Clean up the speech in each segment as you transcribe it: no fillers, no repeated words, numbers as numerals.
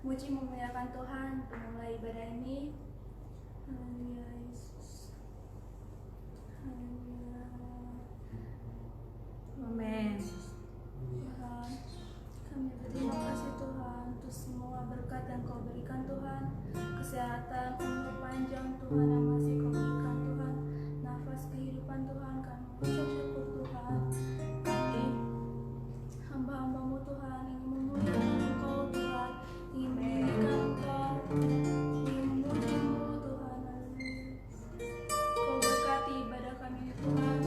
memuji memuliakan Tuhan untuk mulai ibadah ini. Haleluya Yesus. Haleluya. Amin. Tuhan, kami berterima kasih Tuhan untuk semua berkat yang Kau berikan Tuhan, kesehatan, umur panjang Tuhan yang masih Kau berikan Tuhan, nafas kehidupan Tuhan, kami mengucap syukur Tuhan. Kami hamba-hambamu Tuhan ingin memuliakan Engkau Tuhan, ingin meninggikan Engkau, ingin memujimu Tuhan. Kau berkati ibadah kami ini Tuhan,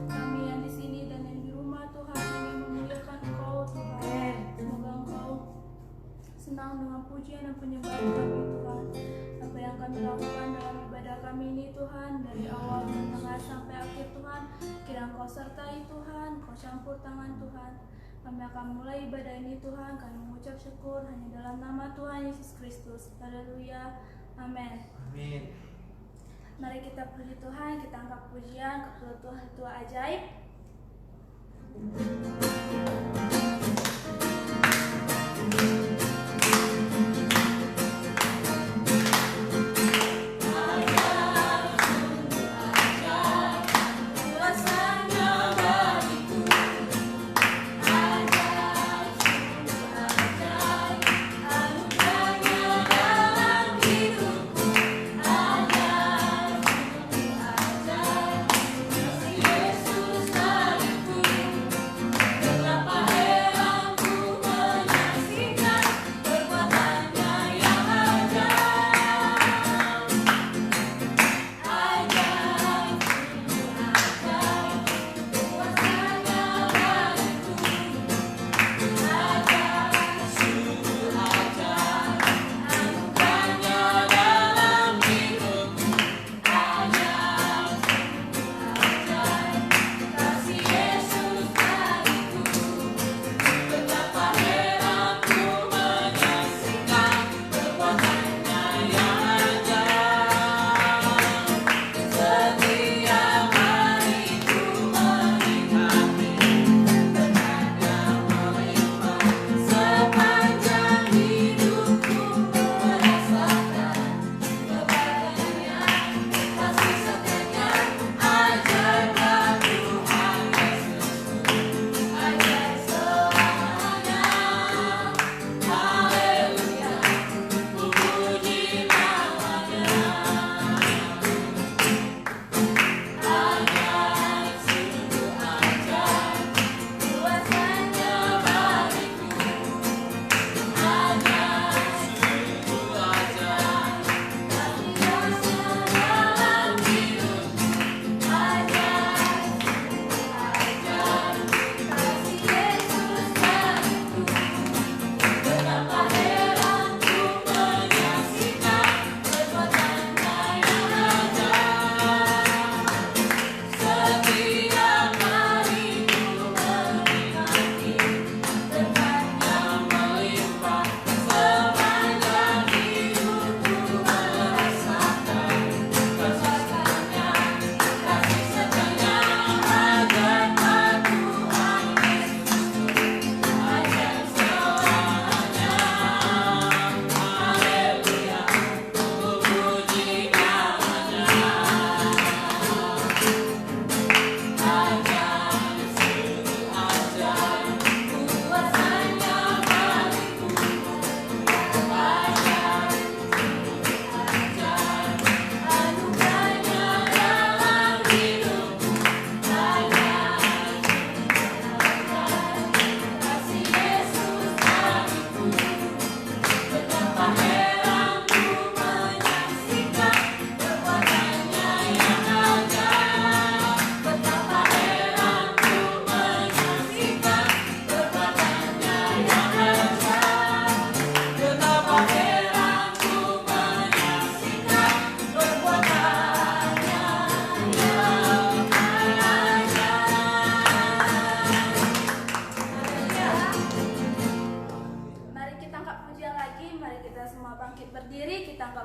kami yang di sini dan yang di rumah Tuhan ingin memuliakan Engkau Tuhan. Semoga Engkau senang dengan pujian dan penyembahan kami Tuhan. Apa yang kami lakukan dalam ibadah kami ini Tuhan, dari awal dan tengah sampai akhir Tuhan, kiranya Engkau sertai Tuhan, Kau campur tangan Tuhan. Kami akan mulai ibadah ini Tuhan, kami mengucap syukur hanya dalam nama Tuhan Yesus Kristus. Haleluya. Amin. Amin. Mari kita puji Tuhan, kita angkat pujian kepada Tuhan itu ajaib.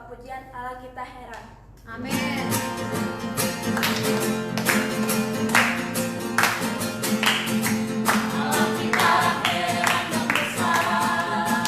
pujian Allah kita heran. Amin. Allah kita heran dan besar.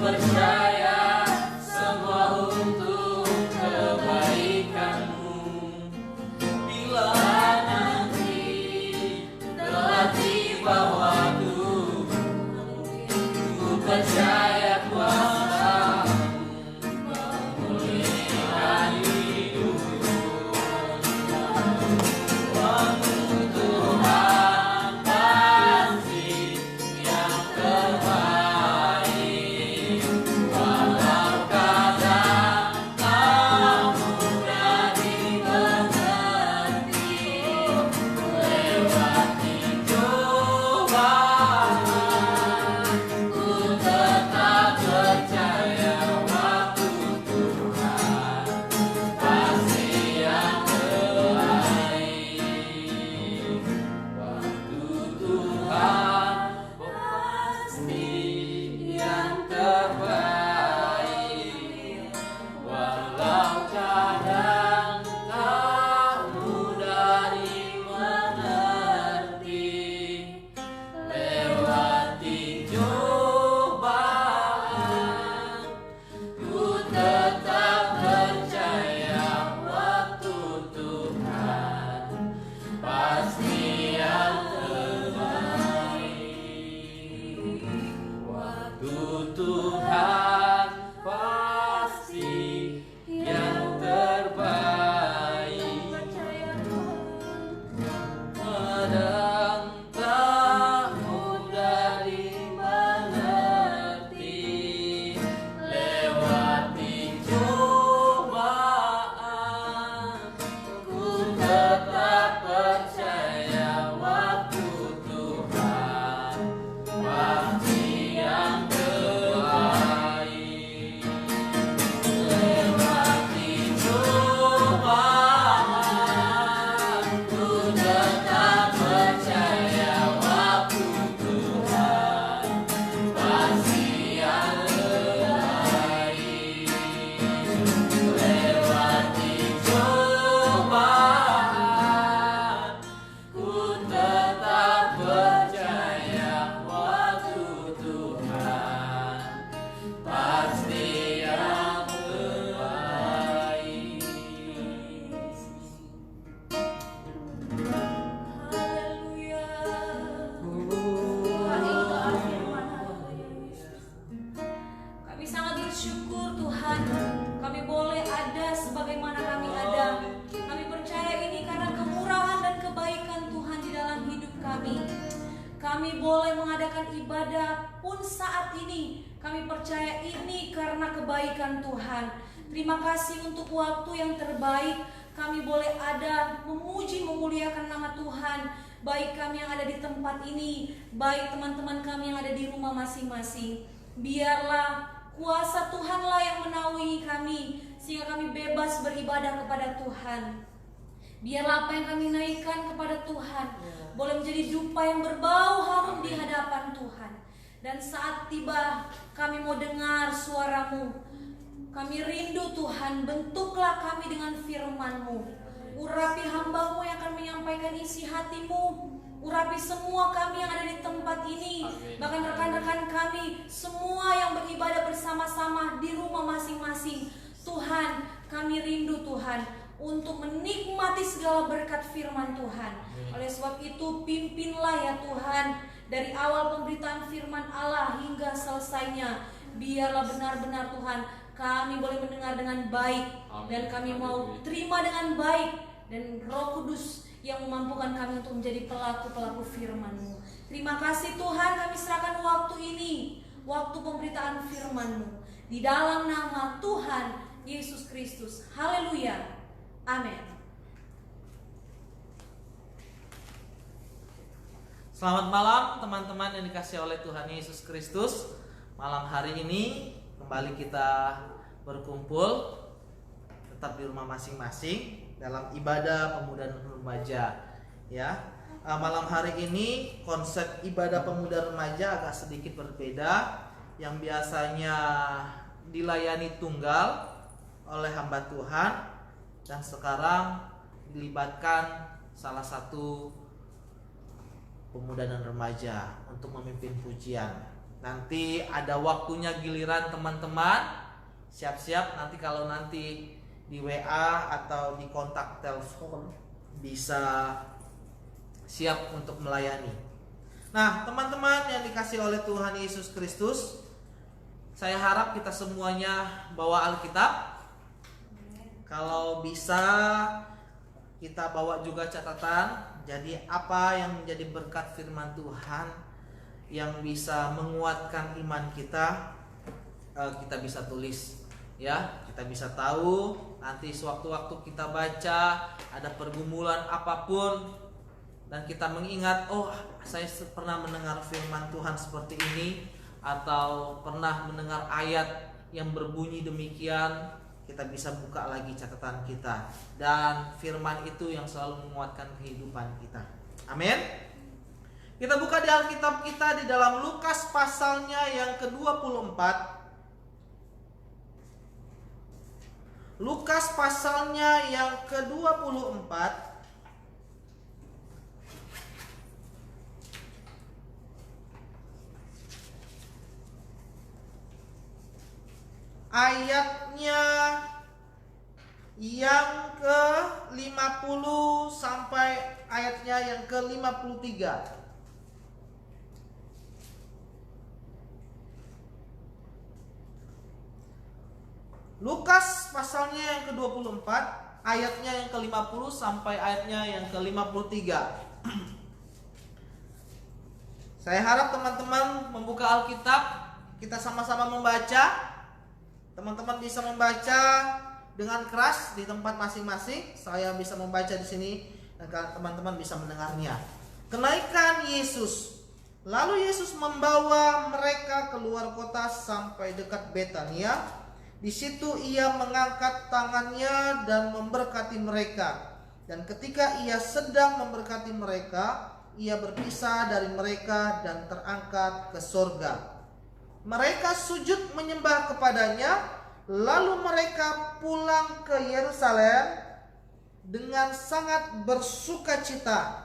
percaya semua untuk kebaikanmu. Bila nanti telah tiba waktu, ku percaya kuasa memulihkan hidupku. Waktu Tuhan pasti yang terbaik, walau kadang tak mudah dimengerti. Lewati cobaan, ku tetap percaya waktu Tuhan pasti yang terbaik. Waktu Tuhan pasti yang terbaik, walau kadang tak mudah dimengerti. Lewati cobaan, ku tetap percaya waktu Tuhan pasti yang terbaik. Waktu Tuhan pasti yang terbaik. Kadang tak mudah dimengerti. Lewati cobaan, ku tetap percaya waktu Tuhan pasti yang terbaik. Lewati cobaan, ku tetap percaya waktu Tuhan pasti yang terbaik. Lewati cobaan, ku tetap percaya waktu Tuhan pasti yang terbaik. Haleluya. Tuhan engkau firman, haleluya Yesus. Kami sangat bersyukur Tuhan, kami boleh ada sebagaimana kami ada. Kami percaya ini karena kemurahan dan kebaikan Tuhan di dalam hidup kami. Kami boleh mengadakan ibadah pun saat ini. Kami percaya ini karena kebaikan Tuhan. Terima kasih untuk waktu yang terbaik. Kami boleh ada memuji memuliakan nama Tuhan. Baik kami yang ada di tempat ini, baik teman-teman kami yang ada di rumah masing-masing. Biarlah kuasa Tuhanlah yang menaungi kami, sehingga kami bebas beribadah kepada Tuhan. Biarlah apa yang kami naikkan kepada Tuhan boleh menjadi dupa yang berbau harum di hadapan Tuhan. Dan saat tiba kami mau dengar suara-Mu, kami rindu Tuhan, bentuklah kami dengan firman-Mu. Urapi hamba-Mu yang akan menyampaikan isi hati-Mu. Urapi semua kami yang ada di tempat ini, bahkan rekan-rekan kami semua yang beribadah bersama-sama di rumah masing-masing. Tuhan, kami rindu Tuhan untuk menikmati segala berkat firman Tuhan. Oleh sebab itu pimpinlah ya Tuhan, dari awal pemberitaan firman Allah hingga selesainya. Biarlah benar-benar Tuhan kami boleh mendengar dengan baik, dan kami mau terima dengan baik, dan Roh Kudus yang memampukan kami untuk menjadi pelaku-pelaku firman-Mu. Terima kasih Tuhan, kami serahkan waktu ini, waktu pemberitaan firman-Mu, di dalam nama Tuhan Yesus Kristus. Haleluya. Amin. Selamat malam teman-teman yang dikasihi oleh Tuhan Yesus Kristus. Malam hari ini kembali kita berkumpul tetap di rumah masing-masing dalam ibadah pemuda dan remaja ya. Malam hari ini konsep ibadah pemuda remaja agak sedikit berbeda. Yang biasanya dilayani tunggal oleh hamba Tuhan, dan sekarang dilibatkan salah satu pemuda dan remaja untuk memimpin pujian Nanti ada waktunya giliran teman-teman siap-siap, nanti kalau nanti di WA atau di kontak telepon bisa siap untuk melayani. Nah, teman-teman yang dikasih oleh Tuhan Yesus Kristus, saya harap kita semuanya bawa Alkitab. Kalau bisa kita bawa juga catatan. Jadi apa yang menjadi berkat firman Tuhan yang bisa menguatkan iman kita, kita bisa tulis, ya. Kita bisa tahu nanti sewaktu-waktu kita baca ada pergumulan apapun dan kita mengingat, oh saya pernah mendengar firman Tuhan seperti ini, atau pernah mendengar ayat yang berbunyi demikian, kita bisa buka lagi catatan kita, dan firman itu yang selalu menguatkan kehidupan kita. Amin. Kita buka di Alkitab kita di dalam Lukas pasalnya yang ke-24. Lukas pasalnya yang ke-24 ayatnya yang ke-50 sampai ayatnya yang ke-53. Lukas pasalnya yang ke-24 ayatnya yang ke-50 sampai ayatnya yang ke-53. Saya harap teman-teman membuka Alkitab, kita sama-sama membaca. Teman-teman bisa membaca dengan keras di tempat masing-masing. Saya bisa membaca di sini dan teman-teman bisa mendengarnya. Kenaikan Yesus. Lalu Yesus membawa mereka keluar kota sampai dekat Betania. Di situ ia mengangkat tangannya dan memberkati mereka. Dan ketika ia sedang memberkati mereka, ia berpisah dari mereka dan terangkat ke sorga. Mereka sujud menyembah kepadanya, lalu mereka pulang ke Yerusalem dengan sangat bersukacita.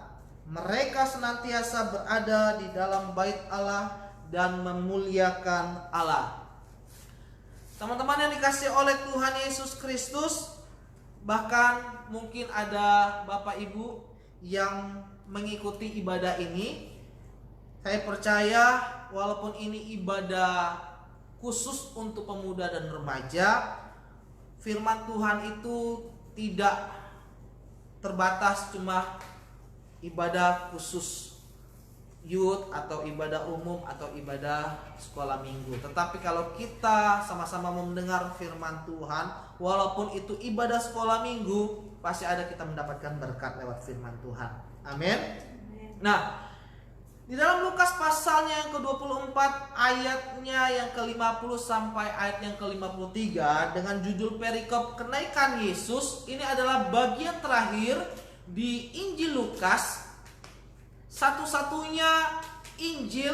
Mereka senantiasa berada di dalam bait Allah dan memuliakan Allah. Teman-teman yang dikasih oleh Tuhan Yesus Kristus, bahkan mungkin ada Bapak Ibu yang mengikuti ibadah ini. Saya percaya walaupun ini ibadah khusus untuk pemuda dan remaja, firman Tuhan itu tidak terbatas cuma ibadah khusus youth atau ibadah umum atau ibadah sekolah minggu. Tetapi kalau kita sama-sama mendengar firman Tuhan, walaupun itu ibadah sekolah minggu, pasti ada kita mendapatkan berkat lewat firman Tuhan. Amin. Nah, di dalam Lukas pasalnya yang ke-24 ayatnya yang ke-50 sampai ayat yang ke-53 dengan judul perikop kenaikan Yesus, ini adalah bagian terakhir di Injil Lukas. Satu-satunya Injil,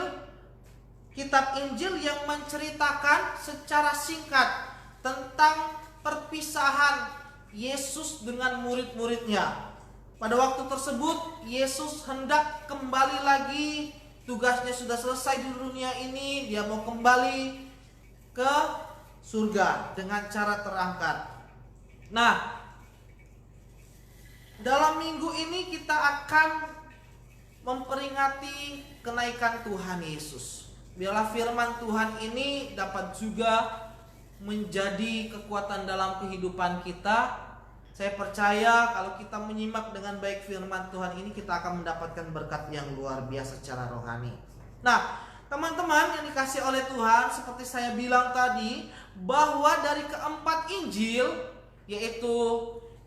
kitab Injil yang menceritakan secara singkat tentang perpisahan Yesus dengan murid-muridnya. Pada waktu tersebut Yesus hendak kembali lagi, tugasnya sudah selesai di dunia ini, dia mau kembali ke surga dengan cara terangkat. Nah, dalam minggu ini kita akan memperingati kenaikan Tuhan Yesus. Biarlah firman Tuhan ini dapat juga menjadi kekuatan dalam kehidupan kita. Saya percaya kalau kita menyimak dengan baik firman Tuhan ini, kita akan mendapatkan berkat yang luar biasa secara rohani. Nah, teman-teman yang dikasih oleh Tuhan, seperti saya bilang tadi, bahwa dari keempat Injil, yaitu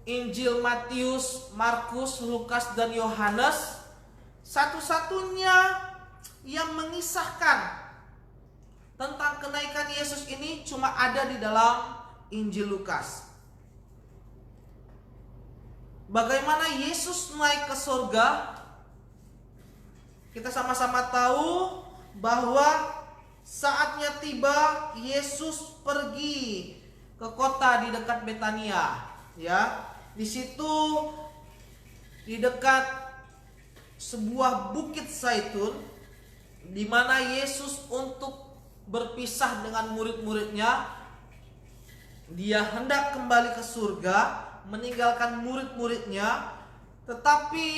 Injil Matius, Markus, Lukas, dan Yohanes, satu-satunya yang mengisahkan tentang kenaikan Yesus ini cuma ada di dalam Injil Lukas. Bagaimana Yesus naik ke surga? Kita sama-sama tahu bahwa saatnya tiba Yesus pergi ke kota di dekat Betania, ya. Di situ di dekat sebuah bukit Zaitun, di mana Yesus untuk berpisah dengan murid-muridnya, dia hendak kembali ke surga, meninggalkan murid-muridnya. Tetapi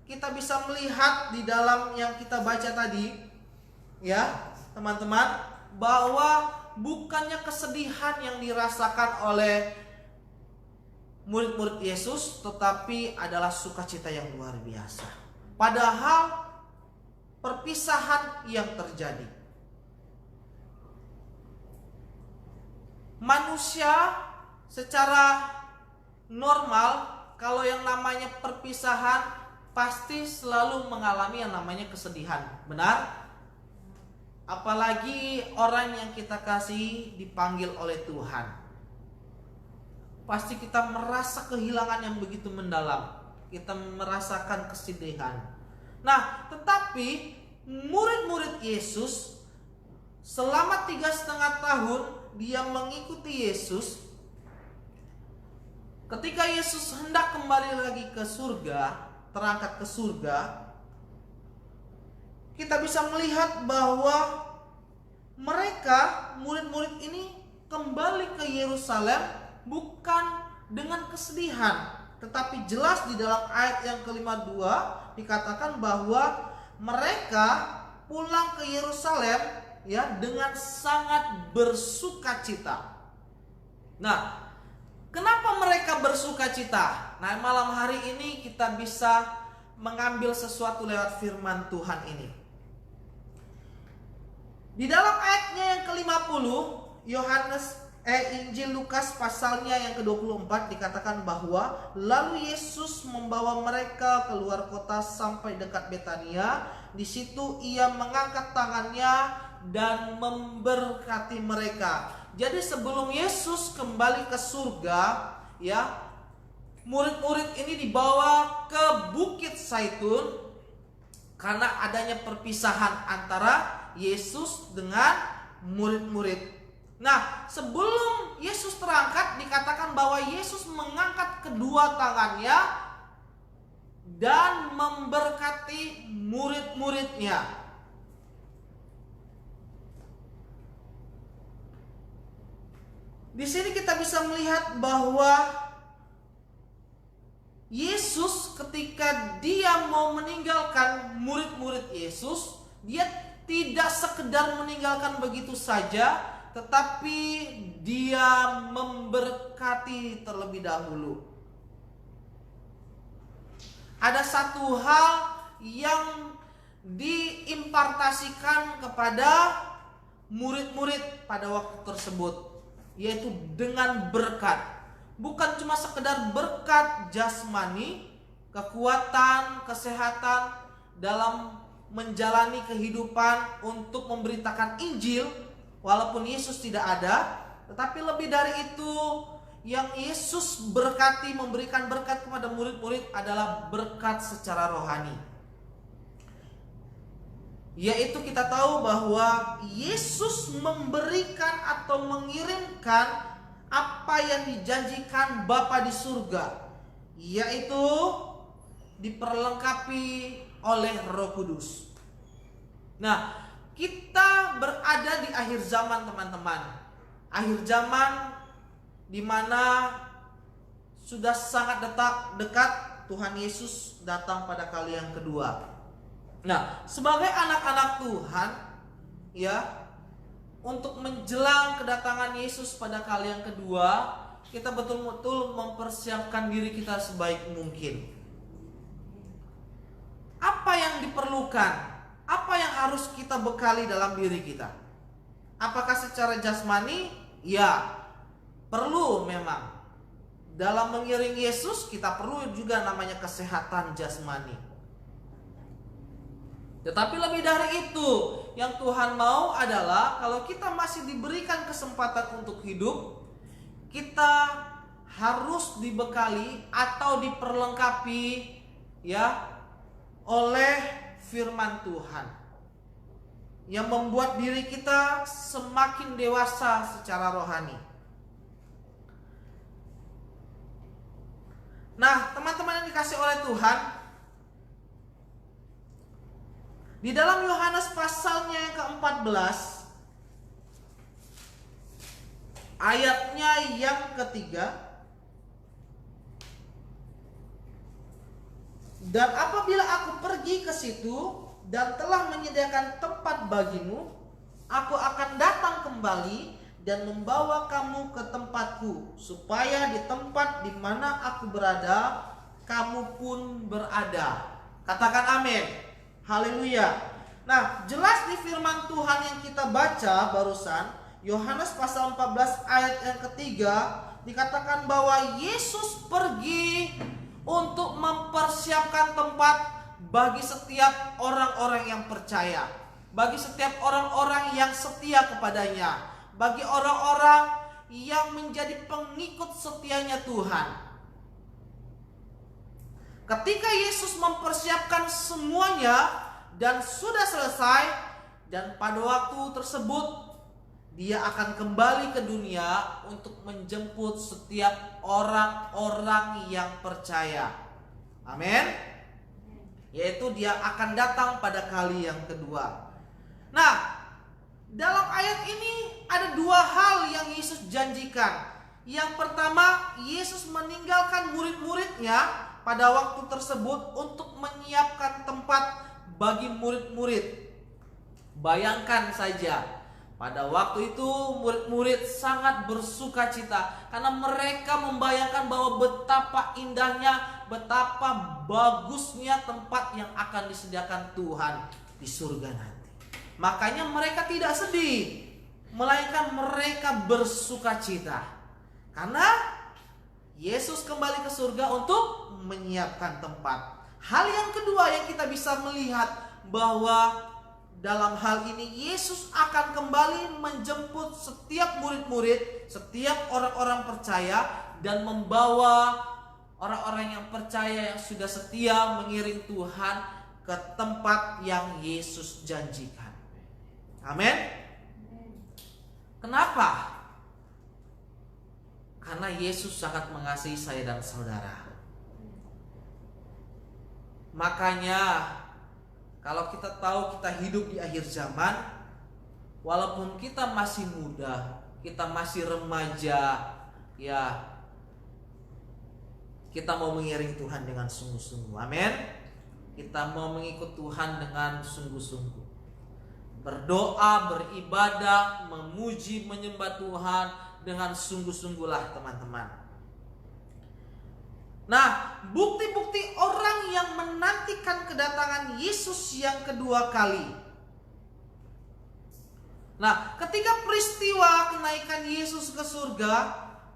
kita bisa melihat di dalam yang kita baca tadi, ya teman-teman, bahwa bukannya kesedihan yang dirasakan oleh murid-murid Yesus, tetapi adalah sukacita yang luar biasa. Padahal perpisahan yang terjadi, manusia secara normal, kalau yang namanya perpisahan pasti selalu mengalami yang namanya kesedihan, benar? Apalagi orang yang kita kasih dipanggil oleh Tuhan, pasti kita merasa kehilangan yang begitu mendalam, kita merasakan kesedihan. Nah, tetapi murid-murid Yesus selama 3,5 tahun dia mengikuti Yesus. Ketika Yesus hendak kembali lagi ke surga, terangkat ke surga, kita bisa melihat bahwa mereka, murid-murid ini kembali ke Yerusalem bukan dengan kesedihan, tetapi jelas di dalam ayat yang ke-52 dikatakan bahwa mereka pulang ke Yerusalem ya dengan sangat bersukacita. Nah, kenapa mereka bersukacita? Nah, malam hari ini kita bisa mengambil sesuatu lewat firman Tuhan ini. Di dalam ayatnya yang ke-50, Injil Lukas pasalnya yang ke-24 dikatakan bahwa lalu Yesus membawa mereka keluar kota sampai dekat Betania. Di situ ia mengangkat tangannya dan memberkati mereka. Jadi sebelum Yesus kembali ke surga, ya, murid-murid ini dibawa ke Bukit Zaitun karena adanya perpisahan antara Yesus dengan murid-murid. Nah, sebelum Yesus terangkat dikatakan bahwa Yesus mengangkat kedua tangannya dan memberkati murid-muridnya. Di sini kita bisa melihat bahwa Yesus ketika dia mau meninggalkan murid-murid Yesus, dia tidak sekedar meninggalkan begitu saja, tetapi dia memberkati terlebih dahulu. Ada satu hal yang diimpartasikan kepada murid-murid pada waktu tersebut, yaitu dengan berkat. Bukan cuma sekedar berkat jasmani, kekuatan, kesehatan dalam menjalani kehidupan untuk memberitakan Injil walaupun Yesus tidak ada, tetapi lebih dari itu yang Yesus berkati, memberikan berkat kepada murid-murid adalah berkat secara rohani. Yaitu kita tahu bahwa Yesus memberikan atau mengirimkan apa yang dijanjikan Bapa di surga, yaitu diperlengkapi oleh Roh Kudus. Nah, kita berada di akhir zaman, teman-teman. Akhir zaman di mana sudah sangat dekat Tuhan Yesus datang pada kali yang kedua. Nah, sebagai anak-anak Tuhan, ya, untuk menjelang kedatangan Yesus pada kali yang kedua, kita betul-betul mempersiapkan diri kita sebaik mungkin. Apa yang diperlukan? Apa yang harus kita bekali dalam diri kita? Apakah secara jasmani? Ya, perlu memang. Dalam mengiring Yesus kita perlu juga namanya kesehatan jasmani. Tetapi lebih dari itu, yang Tuhan mau adalah kalau kita masih diberikan kesempatan untuk hidup, kita harus dibekali atau diperlengkapi, ya, oleh firman Tuhan yang membuat diri kita semakin dewasa secara rohani. Nah, teman-teman yang dikasih oleh Tuhan, di dalam Yohanes pasalnya yang ke-14 ayatnya yang ketiga. Dan apabila aku pergi ke situ dan telah menyediakan tempat bagimu, aku akan datang kembali dan membawa kamu ke tempatku, supaya di tempat di mana aku berada, kamu pun berada. Katakan amin. Haleluya. Nah, jelas di firman Tuhan yang kita baca barusan, Yohanes pasal 14 ayat yang ketiga, dikatakan bahwa Yesus pergi untuk mempersiapkan tempat bagi setiap orang-orang yang percaya, bagi setiap orang-orang yang setia kepadanya, bagi orang-orang yang menjadi pengikut setianya Tuhan. Ketika Yesus mempersiapkan semuanya dan sudah selesai, dan pada waktu tersebut Dia akan kembali ke dunia untuk menjemput setiap orang-orang yang percaya. Amin. Yaitu Dia akan datang pada kali yang kedua. Nah, dalam ayat ini ada dua hal yang Yesus janjikan. Yang pertama, Yesus meninggalkan murid-muridnya pada waktu tersebut untuk menyiapkan tempat bagi murid-murid. Bayangkan saja, pada waktu itu murid-murid sangat bersuka cita karena mereka membayangkan bahwa betapa indahnya, betapa bagusnya tempat yang akan disediakan Tuhan di surga nanti. Makanya mereka tidak sedih, melainkan mereka bersuka cita karena Yesus kembali ke surga untuk menyiapkan tempat. Hal yang kedua yang kita bisa melihat bahwa dalam hal ini Yesus akan kembali menjemput setiap murid-murid, setiap orang-orang percaya, dan membawa orang-orang yang percaya yang sudah setia mengiring Tuhan ke tempat yang Yesus janjikan. Amin. Kenapa? Karena Yesus sangat mengasihi saya dan saudara. Makanya kalau kita tahu kita hidup di akhir zaman, walaupun kita masih muda, kita masih remaja, ya kita mau mengiring Tuhan dengan sungguh-sungguh. Amin. Kita mau mengikut Tuhan dengan sungguh-sungguh. Berdoa, beribadah, memuji, menyembah Tuhan dengan sungguh-sungguhlah teman-teman. Nah, bukti-bukti orang yang menantikan kedatangan Yesus yang kedua kali. Nah, ketika peristiwa kenaikan Yesus ke surga,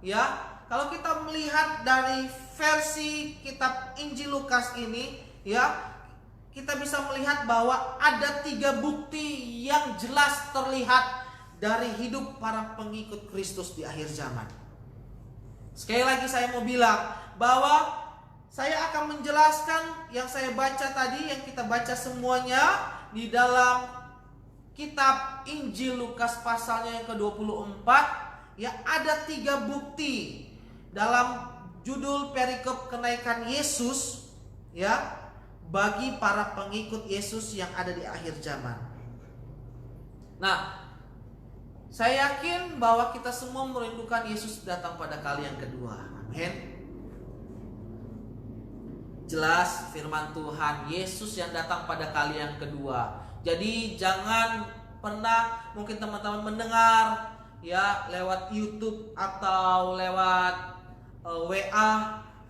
ya, kalau kita melihat dari versi kitab Injil Lukas ini, ya, kita bisa melihat bahwa ada 3 bukti yang jelas terlihat dari hidup para pengikut Kristus di akhir zaman. Sekali lagi saya mau bilang bahwa saya akan menjelaskan yang saya baca tadi, yang kita baca semuanya di dalam kitab Injil Lukas pasalnya yang ke-24. Ya, ada 3 bukti dalam judul perikop kenaikan Yesus, ya, bagi para pengikut Yesus yang ada di akhir zaman. Nah, saya yakin bahwa kita semua merindukan Yesus datang pada kali yang kedua. Amin. Jelas firman Tuhan, Yesus yang datang pada kali yang kedua. Jadi jangan pernah mungkin teman-teman mendengar ya lewat YouTube atau lewat WA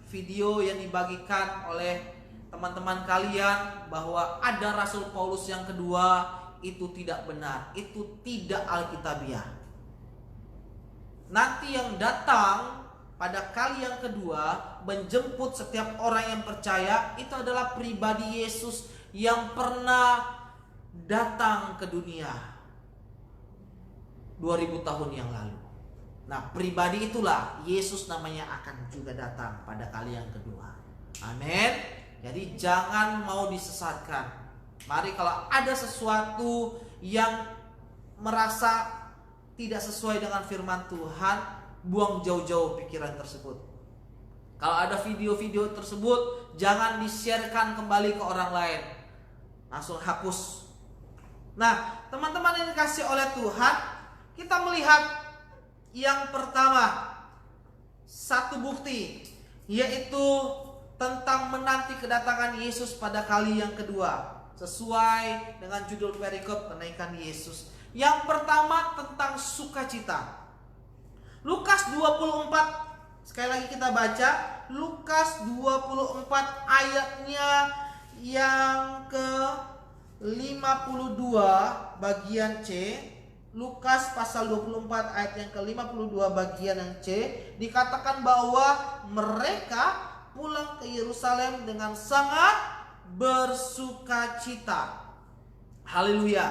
video yang dibagikan oleh teman-teman kalian bahwa ada Rasul Paulus yang kedua. Itu tidak benar, itu tidak alkitabiah. Nanti yang datang pada kali yang kedua menjemput setiap orang yang percaya itu adalah pribadi Yesus yang pernah datang ke dunia 2000 tahun yang lalu. Nah, pribadi itulah Yesus namanya akan juga datang pada kali yang kedua. Amin. Jadi jangan mau disesatkan. Mari kalau ada sesuatu yang merasa tidak sesuai dengan firman Tuhan, buang jauh-jauh pikiran tersebut. Kalau ada video-video tersebut, jangan di-sharekan kembali ke orang lain. Langsung hapus. Nah, teman-teman yang dikasih oleh Tuhan, kita melihat Yang pertama, satu bukti, yaitu tentang menanti kedatangan Yesus pada kali yang kedua, sesuai dengan judul perikop kenaikan Yesus. Yang pertama tentang sukacita. Lukas 24, sekali lagi kita baca Lukas 24 ayatnya yang ke 52 bagian C. Lukas pasal 24 ayat yang ke-52 bagian yang C, dikatakan bahwa mereka pulang ke Yerusalem dengan sangat bersukacita. Haleluya.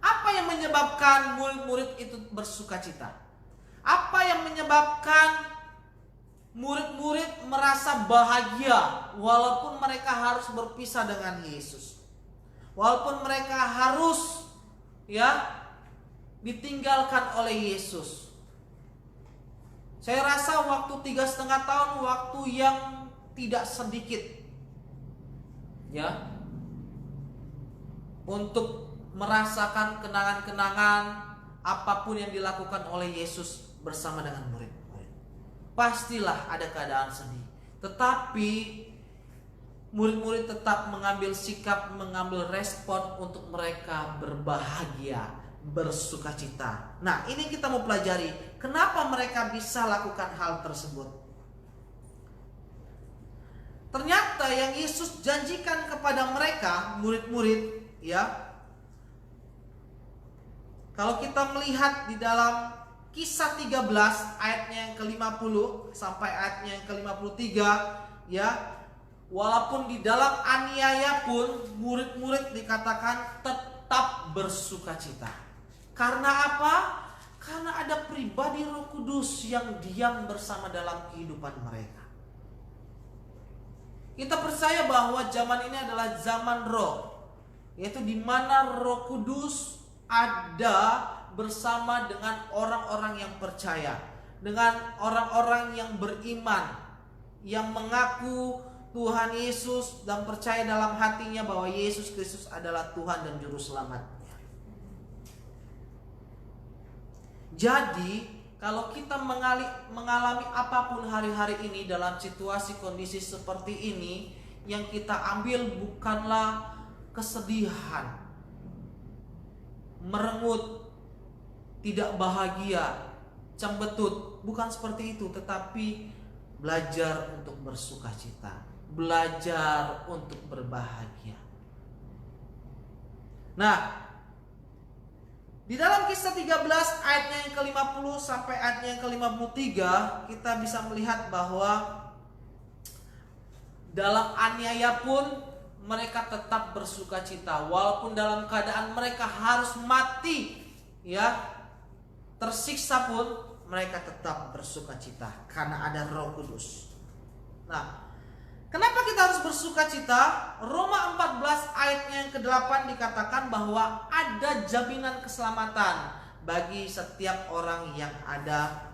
Apa yang menyebabkan murid-murid itu bersukacita? Apa yang menyebabkan murid-murid merasa bahagia walaupun mereka harus berpisah dengan Yesus? Walaupun mereka harus ditinggalkan oleh Yesus. Saya rasa waktu 3,5 tahun waktu yang tidak sedikit untuk merasakan kenangan-kenangan apapun yang dilakukan oleh Yesus bersama dengan murid-murid. Pastilah ada keadaan sedih, tetapi murid-murid tetap mengambil sikap, mengambil respon untuk mereka berbahagia, bersukacita. Nah, ini kita mau pelajari kenapa mereka bisa lakukan hal tersebut. Ternyata yang Yesus janjikan kepada mereka, murid-murid, kalau kita melihat di dalam Kisah 13 ayatnya yang ke-50 sampai ayatnya yang ke-53, walaupun di dalam aniaya pun murid-murid dikatakan tetap bersukacita. Karena apa? Karena ada pribadi Roh Kudus yang diam bersama dalam kehidupan mereka. Kita percaya bahwa zaman ini adalah zaman roh, yaitu di mana Roh Kudus ada bersama dengan orang-orang yang percaya, dengan orang-orang yang beriman, yang mengaku Tuhan Yesus dan percaya dalam hatinya bahwa Yesus Kristus adalah Tuhan dan Juru Selamatnya. Jadi kalau kita mengalami apapun hari-hari ini dalam situasi kondisi seperti ini, yang kita ambil bukanlah kesedihan, merengut, tidak bahagia, cembetut, bukan seperti itu, tetapi belajar untuk bersukacita, belajar untuk berbahagia. Nah, di dalam Kisah 13 ayatnya yang ke-50 sampai ayatnya yang ke-53, kita bisa melihat bahwa dalam aniaya pun mereka tetap bersukacita, walaupun dalam keadaan mereka harus mati, tersiksa pun mereka tetap bersukacita karena ada Roh Kudus. Nah, kenapa kita harus bersukacita? Roma 14 ayatnya yang ke-8 dikatakan bahwa ada jaminan keselamatan bagi setiap orang yang ada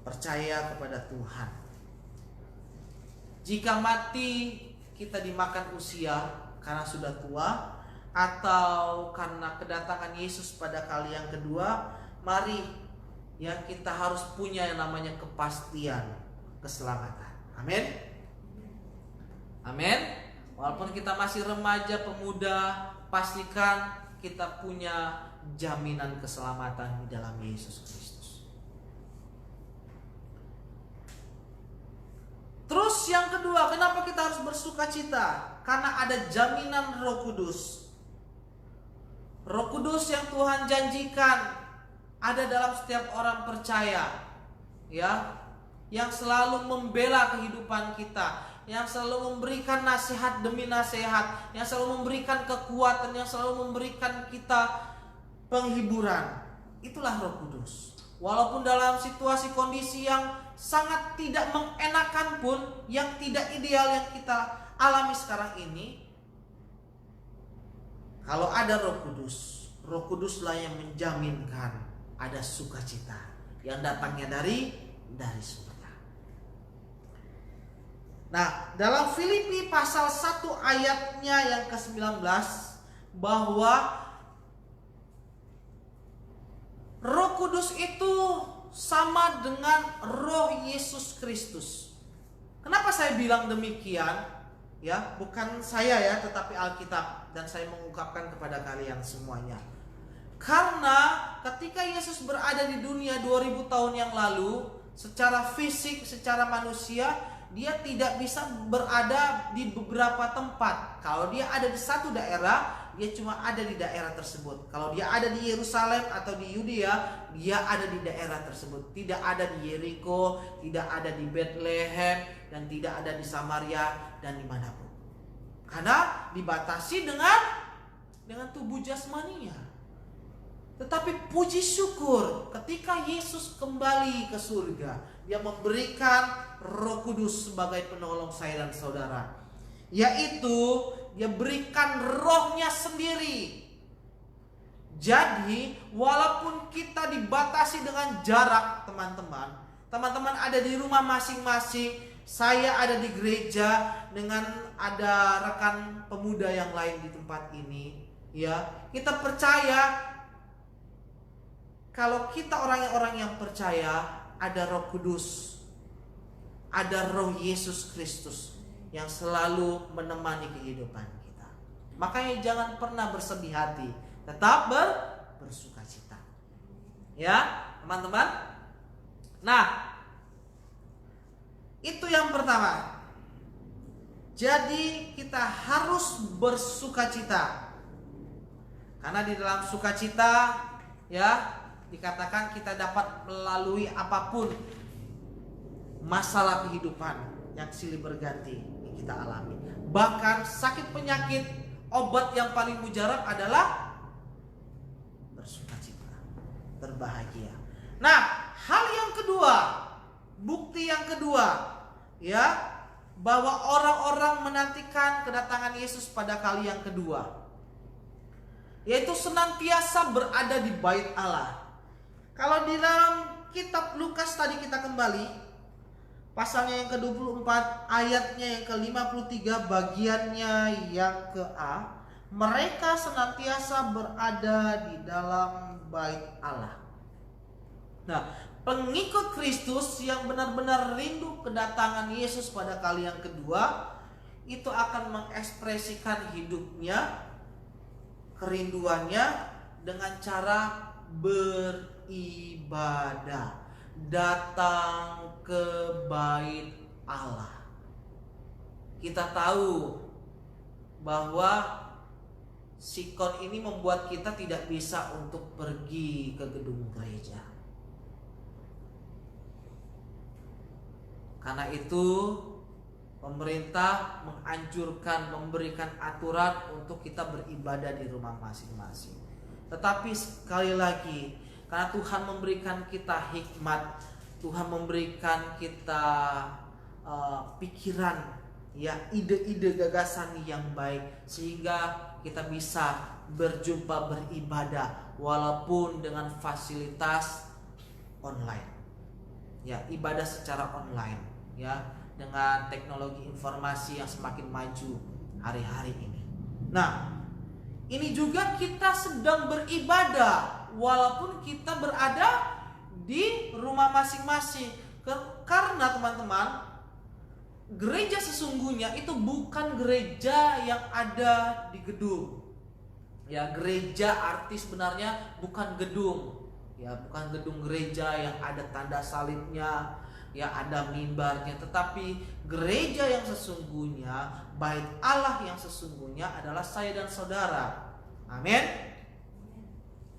percaya kepada Tuhan. Jika mati kita dimakan usia karena sudah tua, atau karena kedatangan Yesus pada kali yang kedua, mari kita harus punya yang namanya kepastian keselamatan. Amin. Amin. Walaupun kita masih remaja, pemuda, pastikan kita punya jaminan keselamatan di dalam Yesus Kristus. Terus yang kedua, kenapa kita harus bersukacita? Karena ada jaminan Roh Kudus. Roh Kudus yang Tuhan janjikan ada dalam setiap orang percaya, yang selalu membela kehidupan kita, yang selalu memberikan nasihat demi nasihat, yang selalu memberikan kekuatan, yang selalu memberikan kita penghiburan. Itulah Roh Kudus. Walaupun dalam situasi kondisi yang sangat tidak mengenakan pun, yang tidak ideal yang kita alami sekarang ini, kalau ada Roh Kudus, Roh Kuduslah yang menjaminkan ada sukacita yang datangnya dari surga. Nah, dalam Filipi pasal 1 ayatnya yang ke-19, bahwa Roh Kudus itu sama dengan Roh Yesus Kristus. Kenapa saya bilang demikian? Ya, bukan saya ya, tetapi Alkitab, dan saya mengungkapkan kepada kalian semuanya. Karena ketika Yesus berada di dunia 2000 tahun yang lalu, secara fisik, secara manusia, dia tidak bisa berada di beberapa tempat. Kalau dia ada di satu daerah, dia cuma ada di daerah tersebut. Kalau dia ada di Yerusalem atau di Yudea, dia ada di daerah tersebut. Tidak ada di Yeriko, tidak ada di Bethlehem, dan tidak ada di Samaria dan dimanapun. Karena dibatasi dengan tubuh jasmaninya. Tetapi puji syukur ketika Yesus kembali ke surga, dia memberikan Roh Kudus sebagai penolong saya dan saudara. Yaitu dia berikan rohnya sendiri. Jadi walaupun kita dibatasi dengan jarak, teman-teman ada di rumah masing-masing, saya ada di gereja dengan ada rekan pemuda yang lain di tempat ini, ya. Kita percaya kalau kita orang-orang yang percaya, ada Roh Kudus, ada Roh Yesus Kristus yang selalu menemani kehidupan kita. Makanya jangan pernah bersedih hati, tetap bersukacita. Ya, teman-teman. Nah, itu yang pertama. Jadi kita harus bersukacita. Karena di dalam sukacita, ya, dikatakan kita dapat melalui apapun masalah kehidupan yang silih berganti yang kita alami. Bahkan sakit penyakit, obat yang paling mujarab adalah bersukacita, berbahagia. Nah, hal yang kedua, bukti yang kedua, ya, bahwa orang-orang menantikan kedatangan Yesus pada kali yang kedua, yaitu senantiasa berada di bait Allah. Kalau di dalam kitab Lukas tadi kita kembali, pasalnya yang ke-24, ayatnya yang ke-53, bagiannya yang ke A, mereka senantiasa berada di dalam bait Allah. Nah, pengikut Kristus yang benar-benar rindu kedatangan Yesus pada kali yang kedua, itu akan mengekspresikan hidupnya, kerinduannya dengan cara beribadah, datang ke bait Allah. Kita tahu bahwa sikon ini membuat kita tidak bisa untuk pergi ke gedung gereja. Karena itu pemerintah menganjurkan, memberikan aturan untuk kita beribadah di rumah masing-masing. Tetapi sekali lagi, karena Tuhan memberikan kita hikmat, Tuhan memberikan kita pikiran, ya, ide-ide, gagasan yang baik, sehingga kita bisa berjumpa beribadah walaupun dengan fasilitas online, ya, ibadah secara online, ya, dengan teknologi informasi yang semakin maju hari-hari ini. Nah, ini juga kita sedang beribadah walaupun kita berada di rumah masing-masing. Karena teman-teman, gereja sesungguhnya itu bukan gereja yang ada di gedung. Ya, gereja arti sebenarnya bukan gedung. Ya, bukan gedung gereja yang ada tanda salibnya, ya, ada mimbarnya, tetapi gereja yang sesungguhnya, bait Allah yang sesungguhnya adalah saya dan saudara. Amin.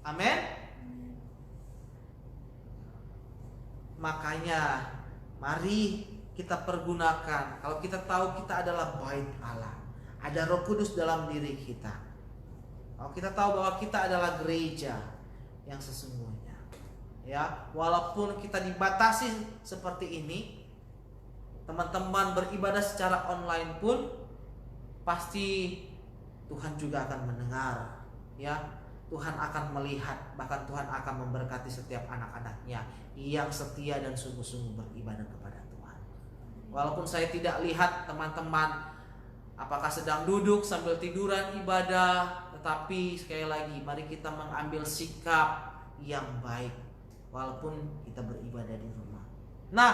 Amin. Makanya mari kita pergunakan. Kalau kita tahu kita adalah bait Allah, ada Roh Kudus dalam diri kita, kalau kita tahu bahwa kita adalah gereja yang sesungguhnya, ya, walaupun kita dibatasi seperti ini, teman-teman beribadah secara online pun pasti Tuhan juga akan mendengar, ya, Tuhan akan melihat, bahkan Tuhan akan memberkati setiap anak-anaknya yang setia dan sungguh-sungguh beribadah kepada Tuhan. Walaupun saya tidak lihat teman-teman apakah sedang duduk sambil tiduran ibadah, tetapi sekali lagi mari kita mengambil sikap yang baik, walaupun kita beribadah di rumah. Nah,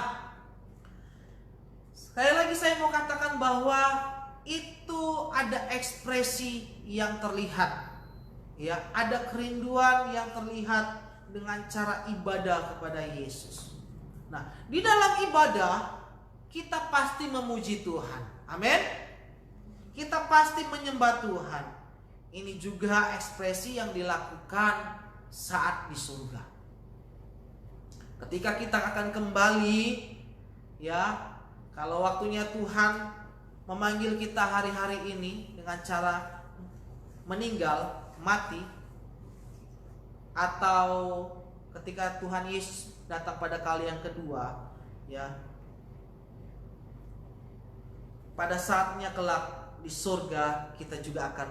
sekali lagi saya mau katakan bahwa itu ada ekspresi yang terlihat, ya, ada kerinduan yang terlihat dengan cara ibadah kepada Yesus. Nah, di dalam ibadah kita pasti memuji Tuhan. Amin. Kita pasti menyembah Tuhan. Ini juga ekspresi yang dilakukan saat di surga. Ketika kita akan kembali, ya, kalau waktunya Tuhan memanggil kita hari-hari ini dengan cara meninggal, mati, atau ketika Tuhan Yesus datang pada kali yang kedua, ya, pada saatnya kelak di surga kita juga akan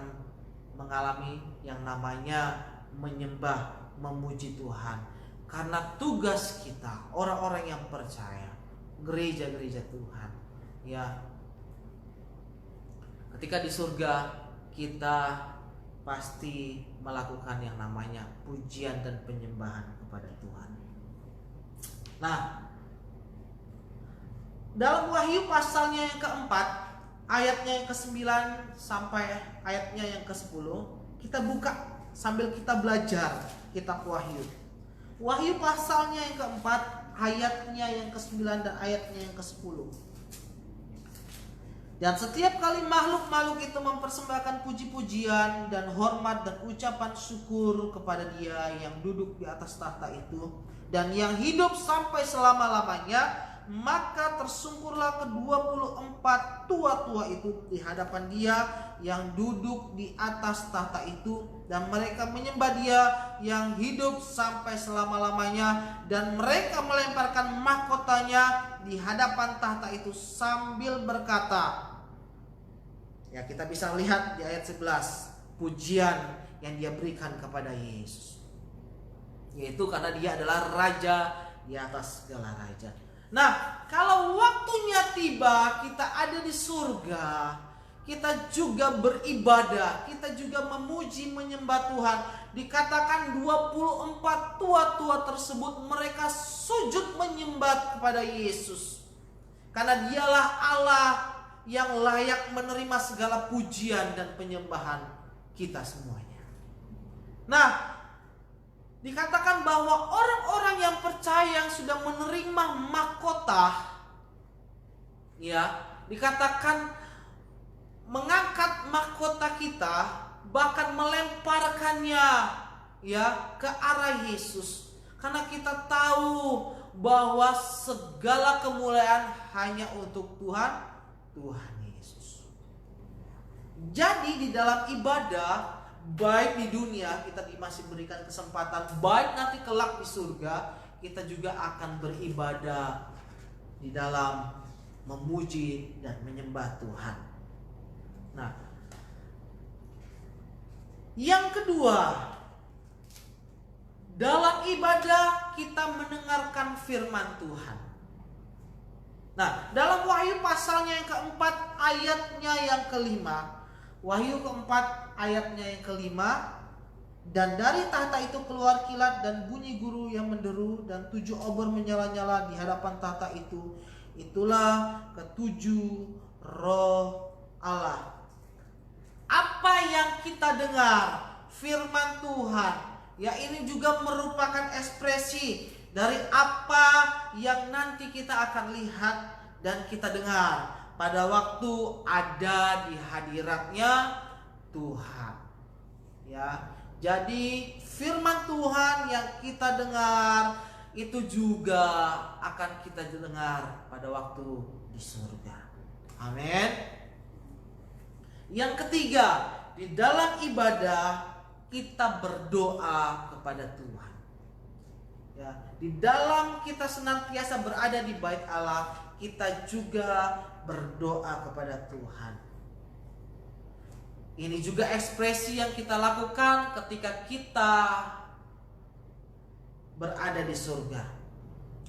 mengalami yang namanya menyembah, memuji Tuhan. Karena tugas kita, orang-orang yang percaya, gereja-gereja Tuhan, ya, ketika di surga kita pasti melakukan yang namanya pujian dan penyembahan kepada Tuhan. Nah, dalam Wahyu pasalnya yang keempat, ayatnya yang ke-9 sampai ayatnya yang ke-10, kita buka sambil kita belajar kitab Wahyu. Wahyu pasalnya yang keempat, ayatnya yang ke-9 dan ayatnya yang ke-10. Dan setiap kali makhluk-makhluk itu mempersembahkan puji-pujian dan hormat dan ucapan syukur kepada Dia yang duduk di atas tahta itu dan yang hidup sampai selama-lamanya, maka tersungkurlah ke-24 tua-tua itu di hadapan Dia yang duduk di atas tahta itu, dan mereka menyembah Dia yang hidup sampai selama-lamanya, dan mereka melemparkan mahkotanya di hadapan tahta itu sambil berkata, ya, kita bisa lihat di ayat 11 pujian yang Dia berikan kepada Yesus, yaitu karena Dia adalah Raja di atas segala raja. Nah, kalau waktunya tiba kita ada di surga, kita juga beribadah, kita juga memuji menyembah Tuhan. Dikatakan 24 tua-tua tersebut mereka sujud menyembah kepada Yesus, karena Dialah Allah yang layak menerima segala pujian dan penyembahan kita semuanya. Nah, dikatakan bahwa orang-orang yang percaya yang sudah menerima mahkota, ya, dikatakan mengangkat mahkota kita, bahkan melemparkannya, ya, ke arah Yesus. Karena kita tahu bahwa segala kemuliaan hanya untuk Tuhan Yesus. Jadi di dalam ibadah, baik di dunia kita masih berikan kesempatan, baik nanti kelak di surga kita juga akan beribadah di dalam memuji dan menyembah Tuhan. Nah, yang kedua, dalam ibadah kita mendengarkan firman Tuhan. Nah, dalam Wahyu pasalnya yang keempat, ayatnya yang kelima, Wahyu keempat ayatnya yang kelima, dan dari tahta itu keluar kilat dan bunyi guru yang menderu, dan 7 obor menyala-nyala di hadapan tahta itu. Itulah ke-7 roh Allah. Apa yang kita dengar, firman Tuhan, ya, ini juga merupakan ekspresi dari apa yang nanti kita akan lihat dan kita dengar pada waktu ada di hadiratnya Tuhan, ya. Jadi firman Tuhan yang kita dengar itu juga akan kita dengar pada waktu di surga. Amin. Yang ketiga, di dalam ibadah kita berdoa kepada Tuhan, ya. Di dalam kita senantiasa berada di bait Allah, kita juga berdoa kepada Tuhan. Ini juga ekspresi yang kita lakukan ketika kita berada di surga,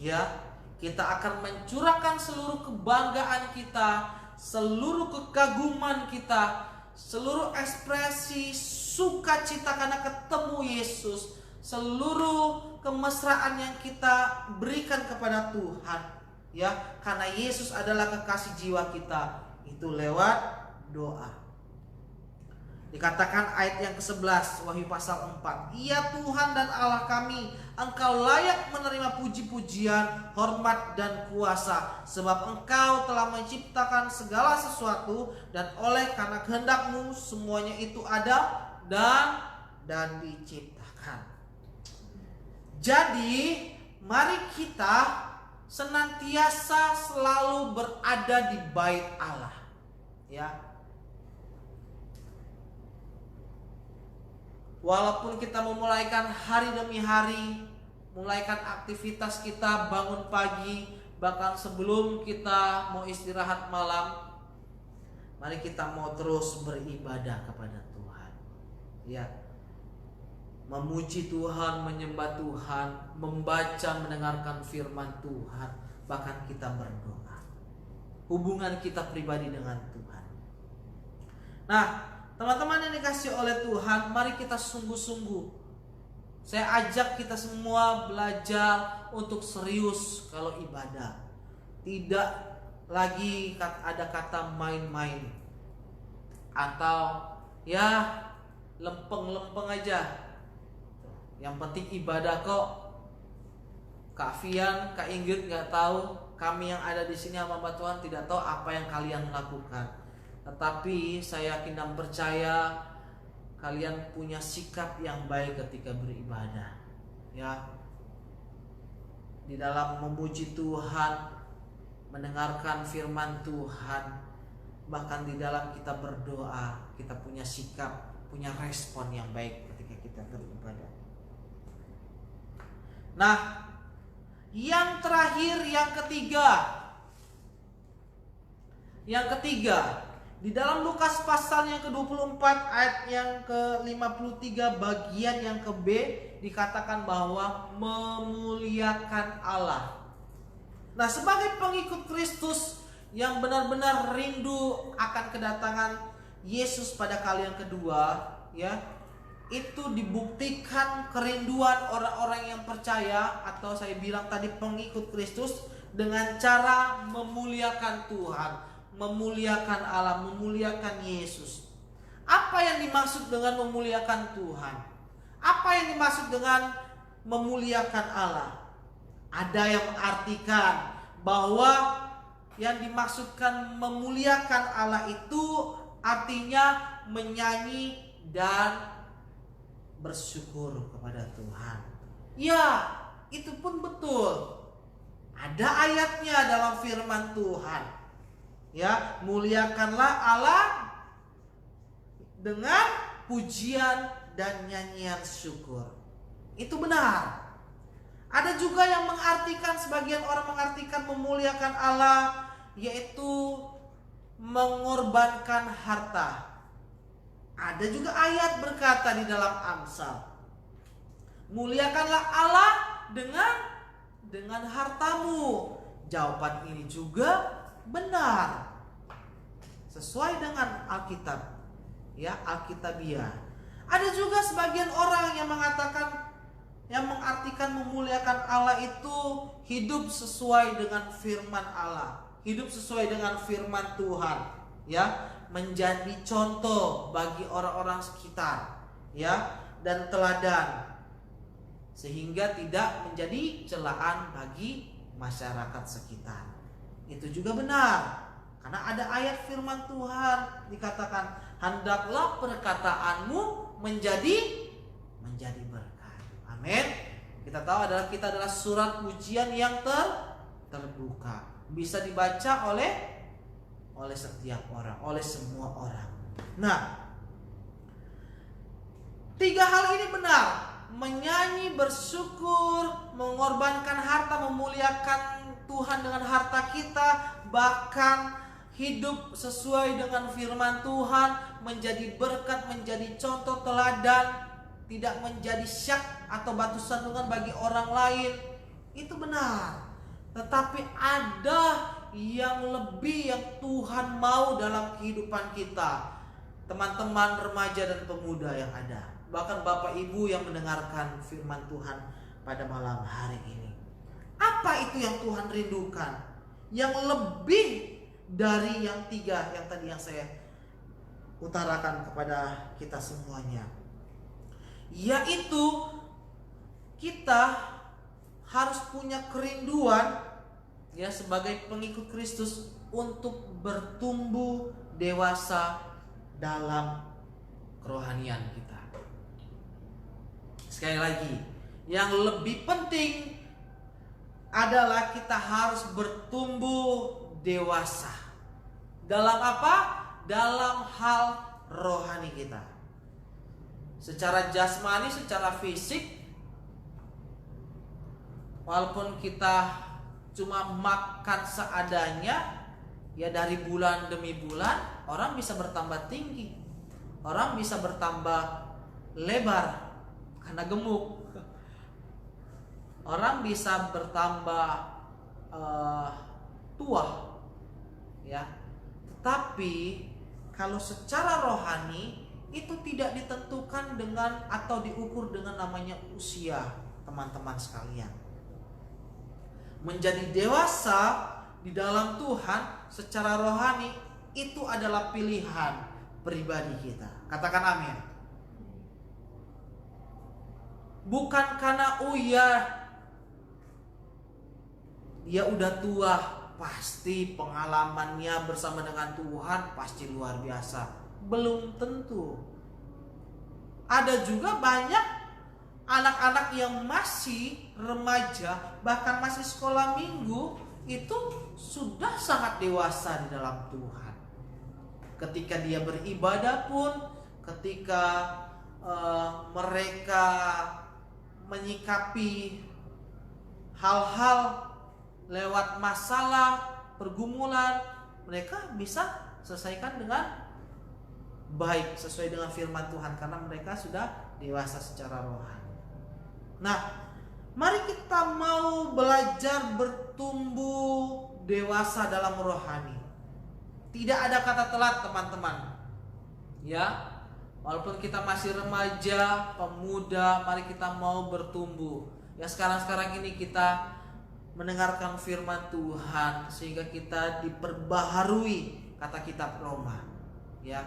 ya. Kita akan mencurahkan seluruh kebanggaan kita, seluruh kekaguman kita, seluruh ekspresi sukacita karena ketemu Yesus, seluruh kemesraan yang kita berikan kepada Tuhan, ya, karena Yesus adalah kekasih jiwa kita, itu lewat doa. Dikatakan ayat yang ke-11 Wahyu pasal 4, "Ya Tuhan dan Allah kami, Engkau layak menerima puji-pujian, hormat dan kuasa, sebab Engkau telah menciptakan segala sesuatu, dan oleh karena kehendak-Mu semuanya itu ada dan diciptakan." Jadi mari kita senantiasa selalu berada di bait Allah, ya. Walaupun kita memulaikan hari demi hari, mulaikan aktivitas kita, bangun pagi, bahkan sebelum kita mau istirahat malam, mari kita mau terus beribadah kepada Tuhan, ya. Memuji Tuhan, menyembah Tuhan, membaca, mendengarkan firman Tuhan, bahkan kita berdoa. Hubungan kita pribadi dengan Tuhan. Nah, teman-teman yang dikasih oleh Tuhan, mari kita sungguh-sungguh. Saya ajak kita semua belajar untuk serius kalau ibadah. Tidak lagi ada kata main-main, atau ya lempeng-lempeng aja. Yang penting ibadah kok. Kak Fian, Kak Ingrid nggak tahu, kami yang ada di sini hamba Tuhan tidak tahu apa yang kalian lakukan. Tetapi saya yakin dan percaya kalian punya sikap yang baik ketika beribadah, ya. Di dalam memuji Tuhan, mendengarkan firman Tuhan, bahkan di dalam kita berdoa, kita punya sikap, punya respon yang baik ketika kita beribadah. Nah, yang terakhir, yang ketiga, di dalam Lukas pasal yang ke-24 ayat yang ke-53 bagian yang ke B, dikatakan bahwa memuliakan Allah. Nah, sebagai pengikut Kristus yang benar-benar rindu akan kedatangan Yesus pada kali yang kedua, ya, itu dibuktikan kerinduan orang-orang yang percaya, atau saya bilang tadi pengikut Kristus, dengan cara memuliakan Tuhan, memuliakan Allah, memuliakan Yesus. Apa yang dimaksud dengan memuliakan Tuhan? Apa yang dimaksud dengan memuliakan Allah? Ada yang mengartikan bahwa yang dimaksudkan memuliakan Allah itu artinya menyanyi dan bersyukur kepada Tuhan. Ya, itu pun betul. Ada ayatnya dalam firman Tuhan. Ya, muliakanlah Allah dengan pujian dan nyanyian syukur. Itu benar. Ada juga yang mengartikan, sebagian orang mengartikan memuliakan Allah yaitu mengorbankan harta. Ada juga ayat berkata di dalam Amsal, muliakanlah Allah dengan hartamu. Jawaban ini juga benar, sesuai dengan Alkitab, ya, Alkitabiah. Ada juga sebagian orang yang mengatakan, yang mengartikan memuliakan Allah itu hidup sesuai dengan firman Allah, hidup sesuai dengan firman Tuhan, ya, menjadi contoh bagi orang-orang sekitar, ya, dan teladan, sehingga tidak menjadi celaan bagi masyarakat sekitar. Itu juga benar, karena ada ayat firman Tuhan dikatakan, hendaklah perkataanmu menjadi berkat. Amin. Kita tahu kita adalah surat pujian yang terbuka, bisa dibaca oleh setiap orang, oleh semua orang. Nah, 3 hal ini benar: menyanyi, bersyukur, mengorbankan harta, memuliakan Tuhan dengan harta kita, bahkan hidup sesuai dengan firman Tuhan, menjadi berkat, menjadi contoh teladan, tidak menjadi syak atau batu sandungan bagi orang lain. Itu benar. Tetapi ada yang lebih yang Tuhan mau dalam kehidupan kita, teman-teman remaja dan pemuda yang ada. bahkan Bapak Ibu yang mendengarkan firman Tuhan pada malam hari ini. Apa itu yang Tuhan rindukan? Yang lebih dari yang 3 yang tadi yang saya utarakan kepada kita semuanya, yaitu kita harus punya kerinduan ya sebagai pengikut Kristus untuk bertumbuh dewasa dalam kerohanian kita. Sekali lagi, yang lebih penting adalah kita harus bertumbuh dewasa. Dalam apa? Dalam hal rohani kita. Secara jasmani, secara fisik, walaupun kita cuma makan seadanya, ya dari bulan demi bulan orang bisa bertambah tinggi, orang bisa bertambah lebar karena gemuk, orang bisa bertambah tua, ya. Tetapi kalau secara rohani itu tidak ditentukan dengan atau diukur dengan namanya usia, teman-teman sekalian. Menjadi dewasa di dalam Tuhan secara rohani itu adalah pilihan pribadi kita. Katakan amin. Bukan karena dia udah tua, pasti pengalamannya bersama dengan Tuhan pasti luar biasa. Belum tentu. Ada juga banyak anak-anak yang masih remaja, bahkan masih sekolah minggu, itu sudah sangat dewasa di dalam Tuhan. Ketika dia beribadah pun, ketika mereka menyikapi hal-hal lewat masalah, pergumulan, mereka bisa selesaikan dengan baik sesuai dengan firman Tuhan karena mereka sudah dewasa secara rohani. Nah, mari kita mau belajar bertumbuh dewasa dalam rohani. Tidak ada kata telat, teman-teman. Ya, walaupun kita masih remaja, pemuda, mari kita mau bertumbuh. Ya, sekarang ini kita mendengarkan firman Tuhan sehingga kita diperbaharui, kata kitab Roma. Ya,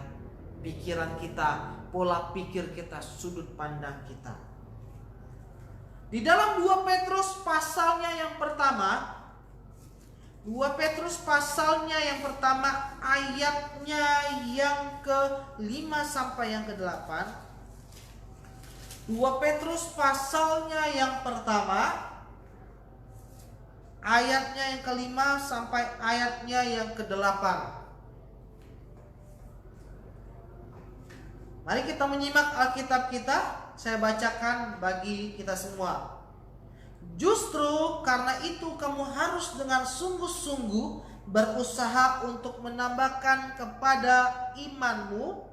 pikiran kita, pola pikir kita, sudut pandang kita. Di dalam 2 Petrus pasalnya yang pertama, 2 Petrus pasalnya yang pertama ayatnya yang ke-5 sampai yang ke-8. 2 Petrus pasalnya yang pertama ayatnya yang ke-5 sampai ayatnya yang ke-8. Mari kita menyimak Alkitab kita. Saya bacakan bagi kita semua. Justru karena itu kamu harus dengan sungguh-sungguh berusaha untuk menambahkan kepada imanmu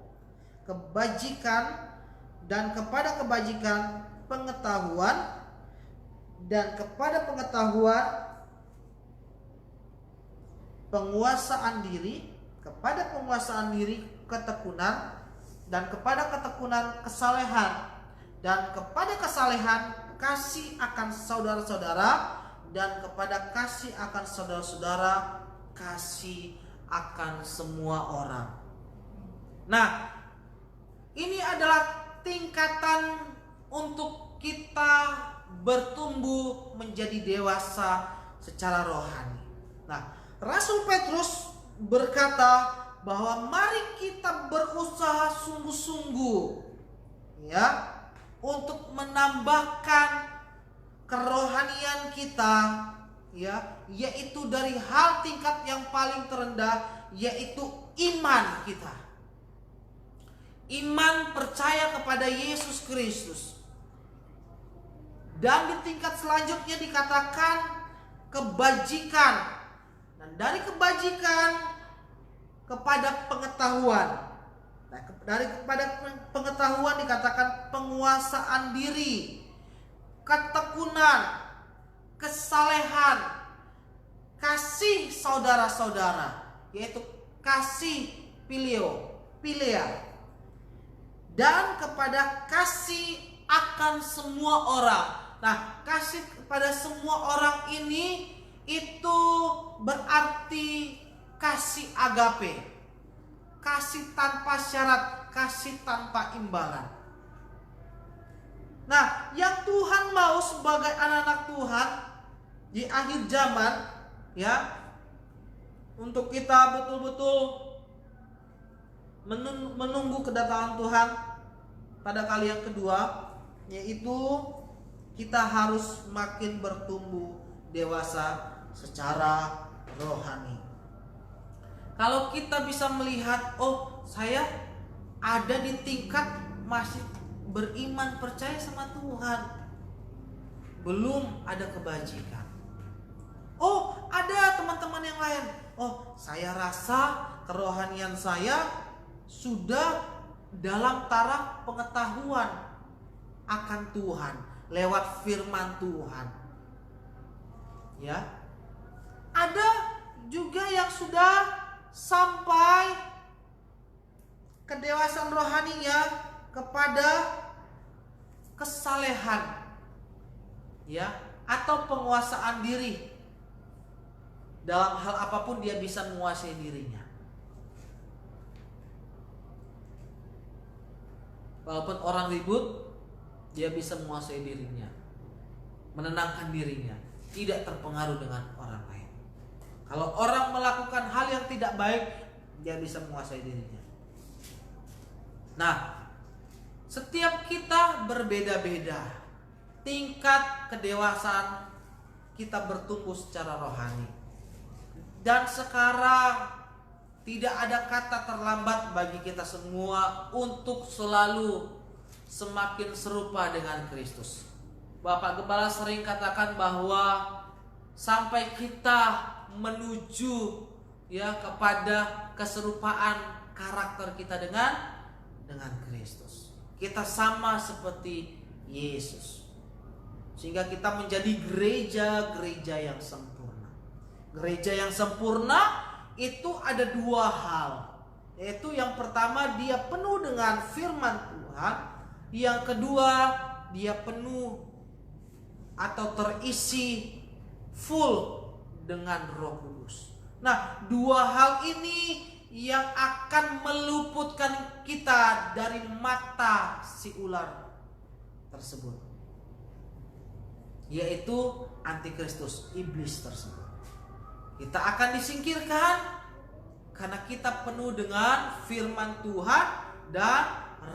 kebajikan, dan kepada kebajikan pengetahuan, dan kepada pengetahuan penguasaan diri, kepada penguasaan diri ketekunan, dan kepada ketekunan kesalehan, dan kepada kesalehan kasih akan saudara-saudara, dan kepada kasih akan saudara-saudara kasih akan semua orang. Nah, ini adalah tingkatan untuk kita bertumbuh menjadi dewasa secara rohani. Nah, Rasul Petrus berkata bahwa mari kita berusaha sungguh-sungguh, ya, untuk menambahkan kerohanian kita, ya, yaitu dari hal tingkat yang paling terendah, yaitu iman kita. Iman percaya kepada Yesus Kristus. Dan di tingkat selanjutnya dikatakan kebajikan. Dan dari kebajikan kepada pengetahuan. Nah, kepada pengetahuan dikatakan penguasaan diri, ketekunan, kesalehan, kasih saudara-saudara, yaitu kasih pilea. dan kepada kasih akan semua orang. Nah, kasih kepada semua orang ini itu berarti kasih agape, kasih tanpa syarat, kasih tanpa imbalan. Nah, yang Tuhan mau sebagai anak-anak Tuhan di akhir zaman, ya, untuk kita betul-betul menunggu kedatangan Tuhan pada kali yang kedua, yaitu kita harus makin bertumbuh dewasa secara rohani. Kalau kita bisa melihat, oh, saya ada di tingkat masih beriman, percaya sama Tuhan, belum ada kebajikan. Oh, ada teman-teman yang lain, oh, saya rasa kerohanian saya sudah dalam taraf pengetahuan akan Tuhan lewat firman Tuhan. Ya. Ada juga yang sudah sampai kedewasaan rohaninya kepada kesalehan, ya, atau penguasaan diri. Dalam hal apapun dia bisa menguasai dirinya. Walaupun orang ribut, dia bisa menguasai dirinya, menenangkan dirinya, tidak terpengaruh dengan orang lain. Kalau orang melakukan hal yang tidak baik, dia bisa menguasai dirinya. Nah, setiap kita berbeda-beda tingkat kedewasaan kita bertumbuh secara rohani. Dan sekarang tidak ada kata terlambat bagi kita semua untuk selalu semakin serupa dengan Kristus. Bapak Gembala sering katakan bahwa sampai kita menuju, ya, kepada keserupaan karakter kita dengan Kristus. Kita sama seperti Yesus. Sehingga kita menjadi gereja yang sempurna. Gereja yang sempurna itu ada dua hal, yaitu yang pertama dia penuh dengan firman Tuhan, yang kedua dia penuh atau terisi full dengan Roh Kudus. Nah, dua hal ini yang akan meluputkan kita dari mata si ular tersebut, yaitu antikristus, iblis tersebut. Kita akan disingkirkan karena kita penuh dengan firman Tuhan dan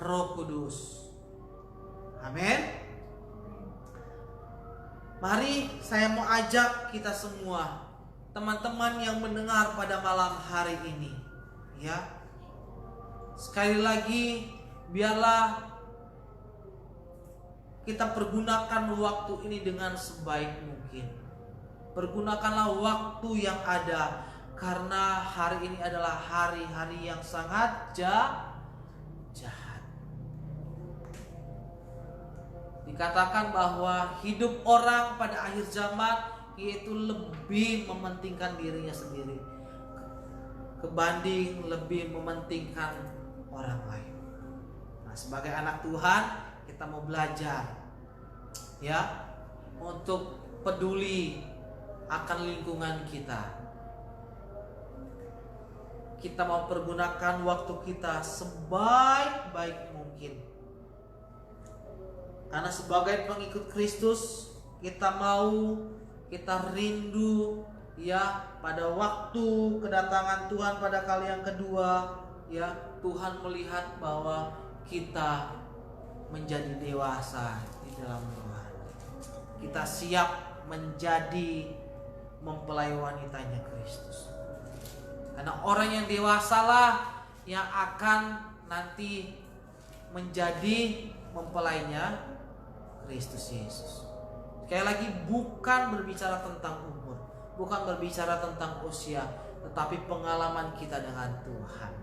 Roh Kudus. Amin. Mari saya mau ajak kita semua, teman-teman yang mendengar pada malam hari ini, ya, sekali lagi biarlah kita pergunakan waktu ini dengan sebaik mungkin. Pergunakanlah waktu yang ada, karena hari ini adalah hari-hari yang sangat jahat. Dikatakan bahwa hidup orang pada akhir zaman yaitu lebih mementingkan dirinya sendiri kebanding lebih mementingkan orang lain. Nah, sebagai anak Tuhan kita mau belajar, ya, untuk peduli akan lingkungan kita. Kita mau pergunakan waktu kita sebaik-baik mungkin. Karena sebagai pengikut Kristus, kita rindu, ya, pada waktu kedatangan Tuhan pada kali yang kedua, ya, Tuhan melihat bahwa kita menjadi dewasa di dalam Tuhan. Kita siap menjadi mempelai wanitanya Kristus. Karena orang yang dewasalah yang akan nanti menjadi mempelainya Kristus Yesus. Sekali lagi, bukan berbicara tentang umur, bukan berbicara tentang usia, tetapi pengalaman kita dengan Tuhan.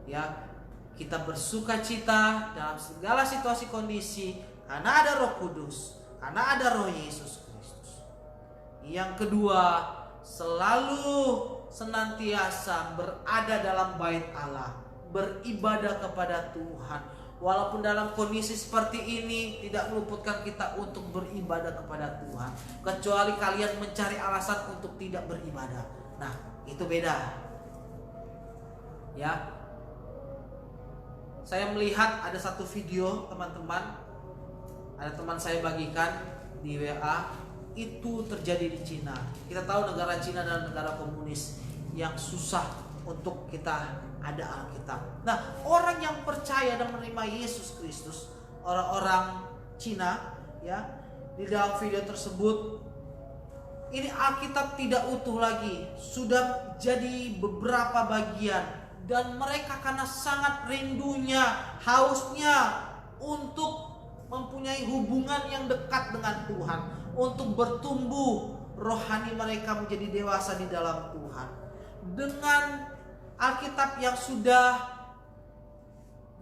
Ya, kita bersuka cita dalam segala situasi kondisi karena ada Roh Kudus, karena ada Roh Yesus Kristus. Yang kedua, selalu senantiasa berada dalam bait Allah, beribadah kepada Tuhan, walaupun dalam kondisi seperti ini tidak meluputkan kita untuk beribadah kepada Tuhan, kecuali kalian mencari alasan untuk tidak beribadah. Nah, itu beda. Ya. Saya melihat ada satu video, teman-teman. Ada teman saya bagikan di WA, itu terjadi di Cina. Kita tahu negara Cina adalah negara komunis yang susah untuk kita ada Alkitab. Nah, orang yang percaya dan menerima Yesus Kristus, orang-orang Cina, ya, di dalam video tersebut, ini Alkitab tidak utuh lagi, sudah jadi beberapa bagian, dan mereka karena sangat rindunya, hausnya untuk mempunyai hubungan yang dekat dengan Tuhan, untuk bertumbuh rohani mereka menjadi dewasa di dalam Tuhan. Dengan Alkitab yang sudah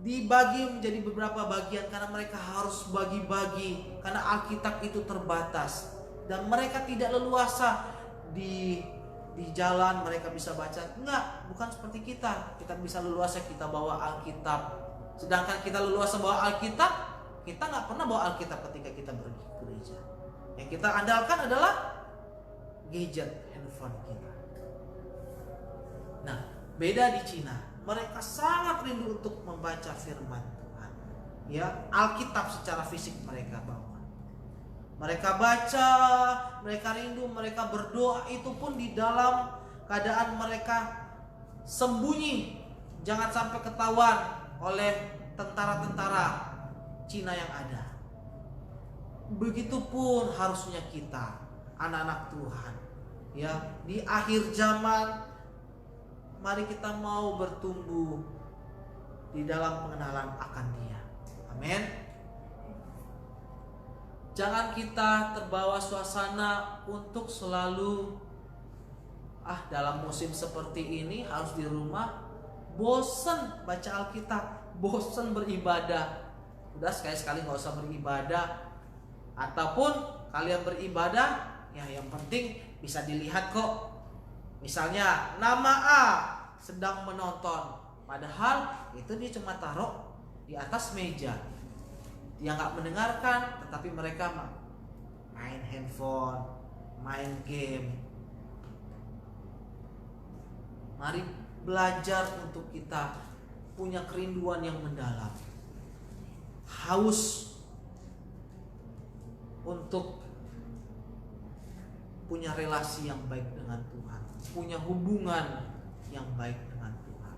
dibagi menjadi beberapa bagian, karena mereka harus bagi-bagi, karena Alkitab itu terbatas dan mereka tidak leluasa di jalan mereka bisa baca. Enggak, bukan seperti kita. Kita bisa leluasa, kita bawa Alkitab. Sedangkan kita leluasa bawa Alkitab, kita nggak pernah bawa Alkitab ketika kita pergi ke gereja. Yang kita andalkan adalah gadget handphone kita. Nah, beda di Cina. Mereka sangat rindu untuk membaca firman Tuhan. Ya, Alkitab secara fisik mereka bawa. Mereka baca, mereka rindu, mereka berdoa, itu pun di dalam keadaan mereka sembunyi. Jangan sampai ketahuan oleh tentara-tentara Cina yang ada. Begitupun harusnya kita, anak-anak Tuhan. Ya, di akhir zaman mari kita mau bertumbuh di dalam pengenalan akan Dia. Amin. Jangan kita terbawa suasana untuk selalu dalam musim seperti ini harus di rumah, bosen baca Alkitab, bosen beribadah. Udah sekali-sekali gak usah beribadah. Ataupun kalian beribadah, ya yang penting bisa dilihat kok. Misalnya nama A sedang menonton, padahal itu dia cuma taruh di atas meja. Dia gak mendengarkan, tetapi mereka main handphone, main game. Mari belajar untuk kita punya kerinduan yang mendalam, haus untuk punya relasi yang baik dengan Tuhan, punya hubungan yang baik dengan Tuhan.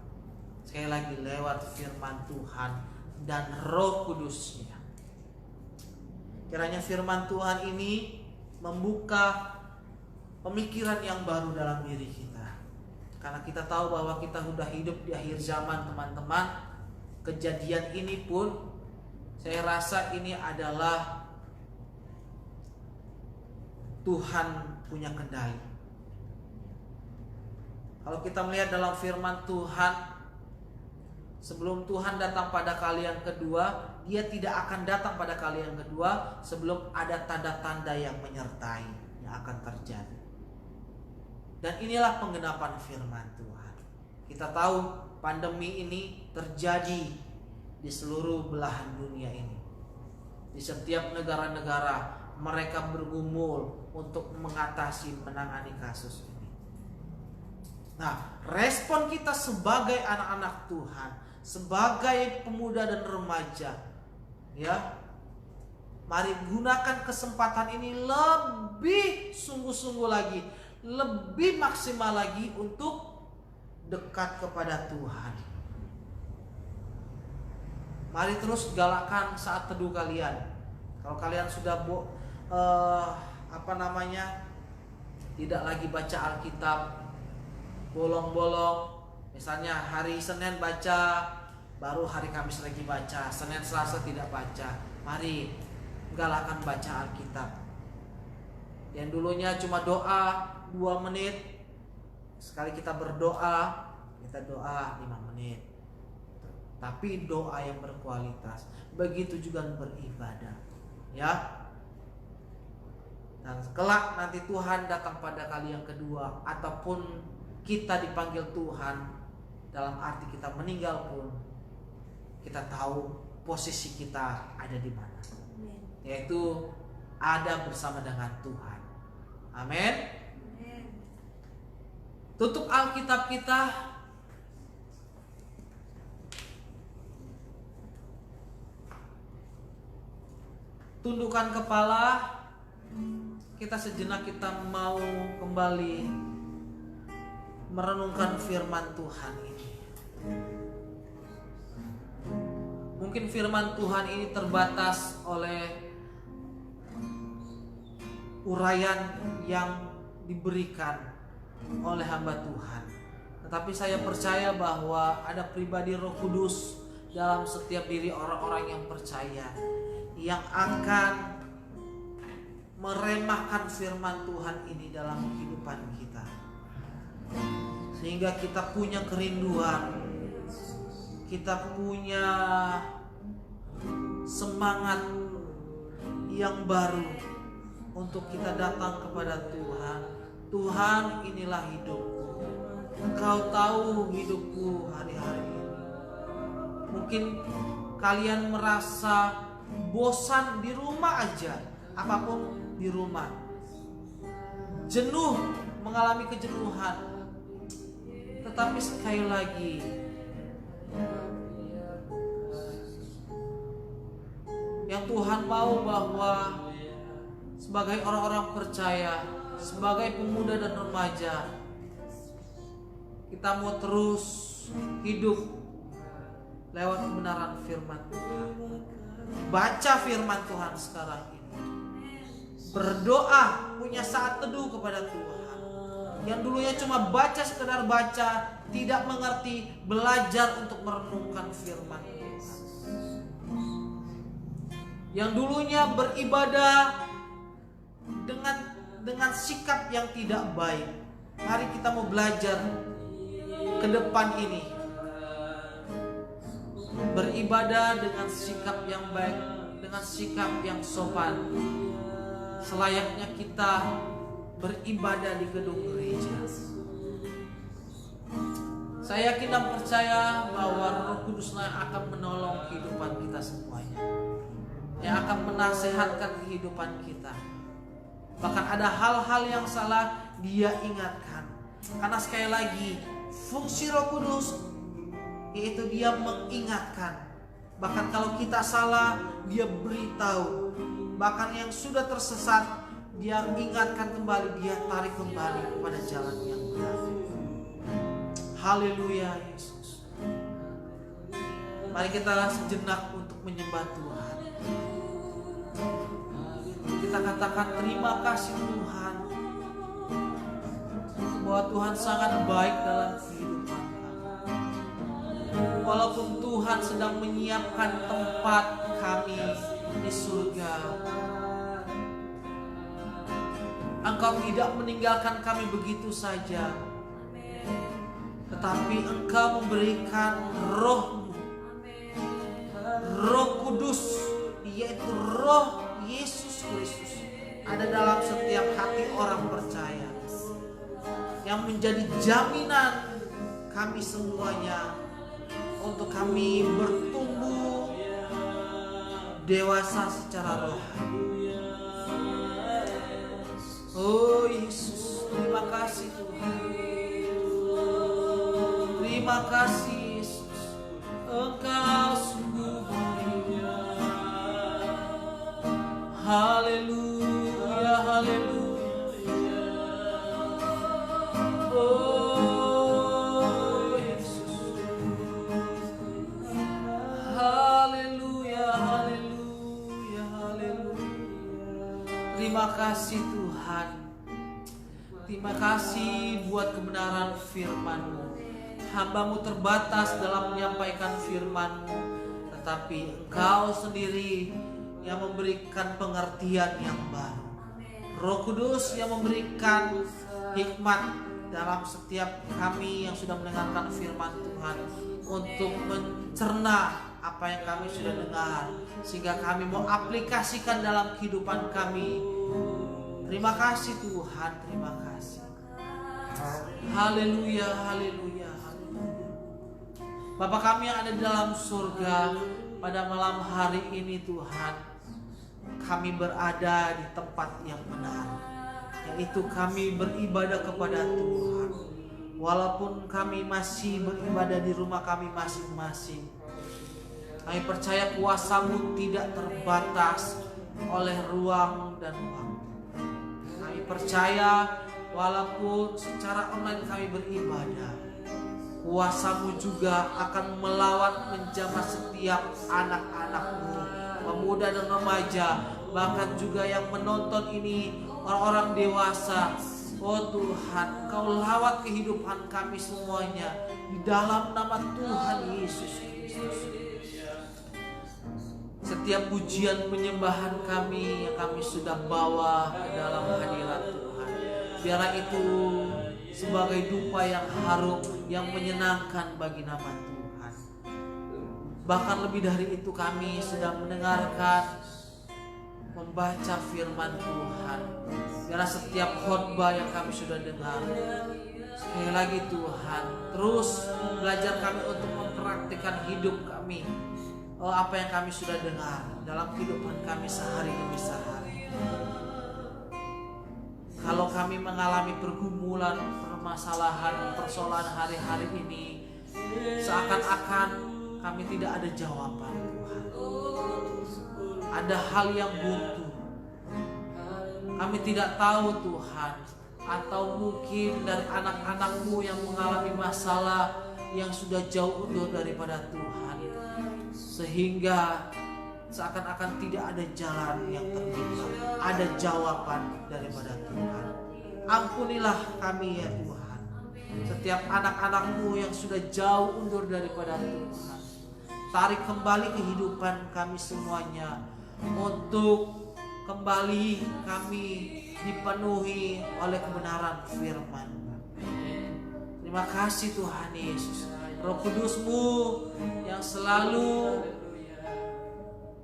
Sekali lagi, lewat firman Tuhan dan Roh Kudus-Nya. Kiranya firman Tuhan ini membuka pemikiran yang baru dalam diri kita. Karena kita tahu bahwa kita sudah hidup di akhir zaman, teman-teman. Kejadian ini pun saya rasa ini adalah Tuhan punya kendali. Kalau kita melihat dalam firman Tuhan, sebelum Tuhan datang pada kali yang kedua, Dia tidak akan datang pada kali yang kedua sebelum ada tanda-tanda yang menyertai yang akan terjadi. Dan inilah penggenapan firman Tuhan. Kita tahu pandemi ini terjadi di seluruh belahan dunia ini. Di setiap negara-negara mereka bergumul untuk mengatasi, menangani kasus ini. Nah, respon kita sebagai anak-anak Tuhan, sebagai pemuda dan remaja, ya, mari gunakan kesempatan ini lebih sungguh-sungguh lagi, lebih maksimal lagi untuk dekat kepada Tuhan. Mari terus galakkan saat teduh kalian. Kalau kalian sudah tidak lagi baca Alkitab, bolong-bolong, misalnya hari Senin baca, baru hari Kamis lagi baca, Senin Selasa tidak baca. Mari galakkan baca Alkitab. Yang dulunya cuma doa 2 menit, sekali kita berdoa, kita doa 5 menit. Tapi doa yang berkualitas. Begitu juga beribadah, ya. Dan kelak nanti Tuhan datang pada kali yang kedua, ataupun kita dipanggil Tuhan, dalam arti kita meninggal pun, kita tahu posisi kita ada di mana, yaitu ada bersama dengan Tuhan. Amin. Tutup Alkitab kita. Tundukkan kepala. Kita sejenak kita mau kembali merenungkan firman Tuhan ini. Mungkin firman Tuhan ini terbatas oleh uraian yang diberikan oleh hamba Tuhan. Tetapi saya percaya bahwa ada pribadi Roh Kudus dalam setiap diri orang-orang yang percaya, yang akan meremahkan firman Tuhan ini dalam kehidupan kita, sehingga kita punya kerinduan, kita punya semangat yang baru untuk kita datang kepada Tuhan. Tuhan, inilah hidupku, Engkau tahu hidupku hari-hari ini. Mungkin kalian merasa bosan di rumah aja, apapun di rumah, jenuh, mengalami kejenuhan. Tetapi sekali lagi, yang Tuhan mau bahwa sebagai orang-orang percaya, sebagai pemuda dan remaja, kita mau terus hidup lewat kebenaran firman Tuhan. Baca firman Tuhan sekarang ini. Berdoa, punya saat teduh kepada Tuhan. Yang dulunya cuma baca, sekedar baca, tidak mengerti, belajar untuk merenungkan firman Tuhan. Yang dulunya beribadah dengan sikap yang tidak baik, mari kita mau belajar ke depan ini beribadah dengan sikap yang baik, dengan sikap yang sopan, selayaknya kita beribadah di gedung gereja. Saya yakin dan percaya bahwa Roh Kuduslah yang akan menolong kehidupan kita semuanya, yang akan menasehatkan kehidupan kita. Bahkan ada hal-hal yang salah Dia ingatkan. Karena sekali lagi, fungsi Roh Kudus yaitu Dia mengingatkan. Bahkan kalau kita salah, Dia beritahu. Bahkan yang sudah tersesat, Dia ingatkan kembali, Dia tarik kembali kepada jalan yang benar. Haleluya Yesus. Mari kita sejenak untuk menyembah Tuhan. Kita katakan terima kasih Tuhan, bahwa Tuhan sangat baik dalam kehidupan kami. Walaupun Tuhan sedang menyiapkan tempat kami di surga, Engkau tidak meninggalkan kami begitu saja, tetapi Engkau memberikan Roh-Mu, Roh Kudus, yaitu Roh Yesus Kristus, ada dalam setiap hati orang percaya, yang menjadi jaminan kami semuanya untuk kami bertumbuh dewasa secara rohani. Oh Yesus, terima kasih Tuhan. Terima kasih Yesus, Engkau sungguh baik. Haleluya, haleluya. Oh Yesus. Haleluya, haleluya, haleluya. Terima kasih Tuhan. Terima kasih buat kebenaran firman-Mu. Hamba-Mu terbatas dalam menyampaikan firman-Mu, tetapi Engkau sendiri yang memberikan pengertian yang baru. Roh Kudus yang memberikan hikmat dalam setiap kami yang sudah mendengarkan firman Tuhan, untuk mencerna apa yang kami sudah dengar, sehingga kami mau aplikasikan dalam kehidupan kami. Terima kasih Tuhan, terima kasih. Haleluya, haleluya, haleluya. Bapa kami yang ada di dalam surga, pada malam hari ini Tuhan, kami berada di tempat yang benar, yaitu kami beribadah kepada Tuhan. Walaupun kami masih beribadah di rumah kami masing-masing, kami percaya kuasa-Mu tidak terbatas oleh ruang dan waktu. Kami percaya walaupun secara online kami beribadah, kuasa-Mu juga akan melawat menjamah setiap anak-anak-Mu, pemuda dan remaja, bahkan juga yang menonton ini orang-orang dewasa. Oh Tuhan, Engkau lawat kehidupan kami semuanya di dalam nama Tuhan Yesus Kristus. Setiap pujian penyembahan kami yang kami sudah bawa ke dalam hadirat Tuhan, biarlah itu sebagai dupa yang harum, yang menyenangkan bagi nama Tuhan. Bahkan lebih dari itu, kami sedang mendengarkan, membaca firman Tuhan. Biarlah setiap khotbah yang kami sudah dengar, sekali lagi Tuhan, terus belajar kami untuk mempraktikkan hidup kami, apa yang kami sudah dengar dalam kehidupan kami sehari demi sehari. Kalau kami mengalami pergumulan, permasalahan, persoalan hari-hari ini, seakan-akan kami tidak ada jawaban Tuhan. Ada hal yang buntu. Kami tidak tahu Tuhan, atau mungkin dari anak-anak-Mu yang mengalami masalah yang sudah jauh undur daripada Tuhan, sehingga seakan-akan tidak ada jalan yang terbuka, ada jawaban daripada Tuhan. Ampunilah kami ya Tuhan, setiap anak-anak-Mu yang sudah jauh undur daripada Tuhan. Tarik kembali kehidupan kami semuanya, untuk kembali kami dipenuhi oleh kebenaran firman. Terima kasih Tuhan Yesus, Roh Kudus-Mu yang selalu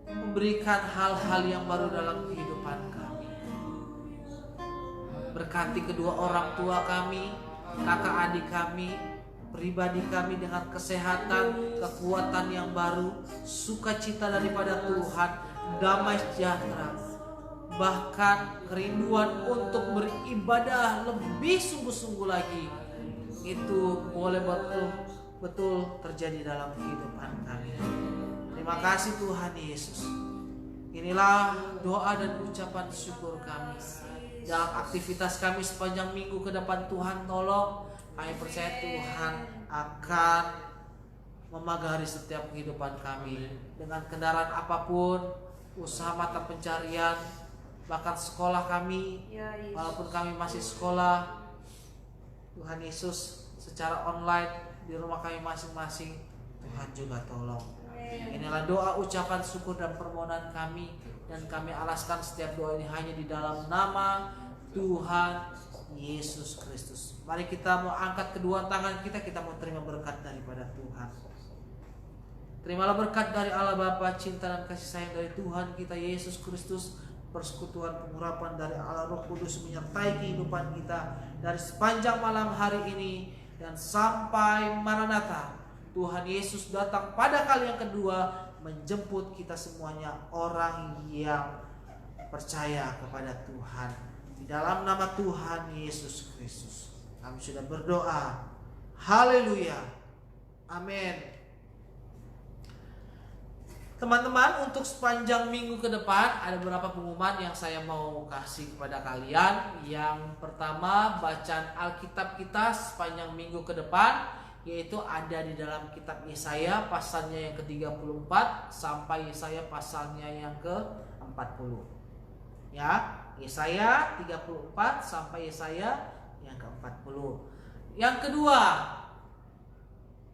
memberikan hal-hal yang baru dalam kehidupan kami. Berkati kedua orang tua kami, kakak adik kami, pribadi kami dengan kesehatan, kekuatan yang baru, sukacita daripada Tuhan, damai sejahtera, bahkan kerinduan untuk beribadah lebih sungguh-sungguh lagi. Itu boleh betul terjadi dalam kehidupan kami. Terima kasih Tuhan Yesus. Inilah doa dan ucapan syukur kami dalam aktivitas kami sepanjang minggu ke depan. Tuhan tolong, kami percaya Tuhan akan memagari setiap kehidupan kami dengan kendaraan apapun, usaha mata pencarian, bahkan sekolah kami, walaupun kami masih sekolah, Tuhan Yesus, secara online di rumah kami masing-masing, Tuhan juga tolong. Inilah doa, ucapan syukur dan permohonan kami, dan kami alaskan setiap doa ini hanya di dalam nama Tuhan Yesus Kristus. Mari kita mau angkat kedua tangan kita mau terima berkat daripada Tuhan. Terimalah berkat dari Allah Bapa, cinta dan kasih sayang dari Tuhan kita Yesus Kristus, persekutuan pengurapan dari Allah Roh Kudus menyertai kehidupan kita dari sepanjang malam hari ini dan sampai Maranatha. Tuhan Yesus datang pada kali yang kedua menjemput kita semuanya, orang yang percaya kepada Tuhan. Di dalam nama Tuhan Yesus Kristus kami sudah berdoa. Haleluya. Amin. Teman-teman, untuk sepanjang minggu ke depan ada beberapa pengumuman yang saya mau kasih kepada kalian. Yang pertama, bacaan Alkitab kita sepanjang minggu ke depan, yaitu ada di dalam kitab Yesaya pasalnya yang ke-34 sampai Yesaya pasalnya yang ke-40. Ya, Yesaya 34 sampai Yesaya yang ke-40. Yang kedua,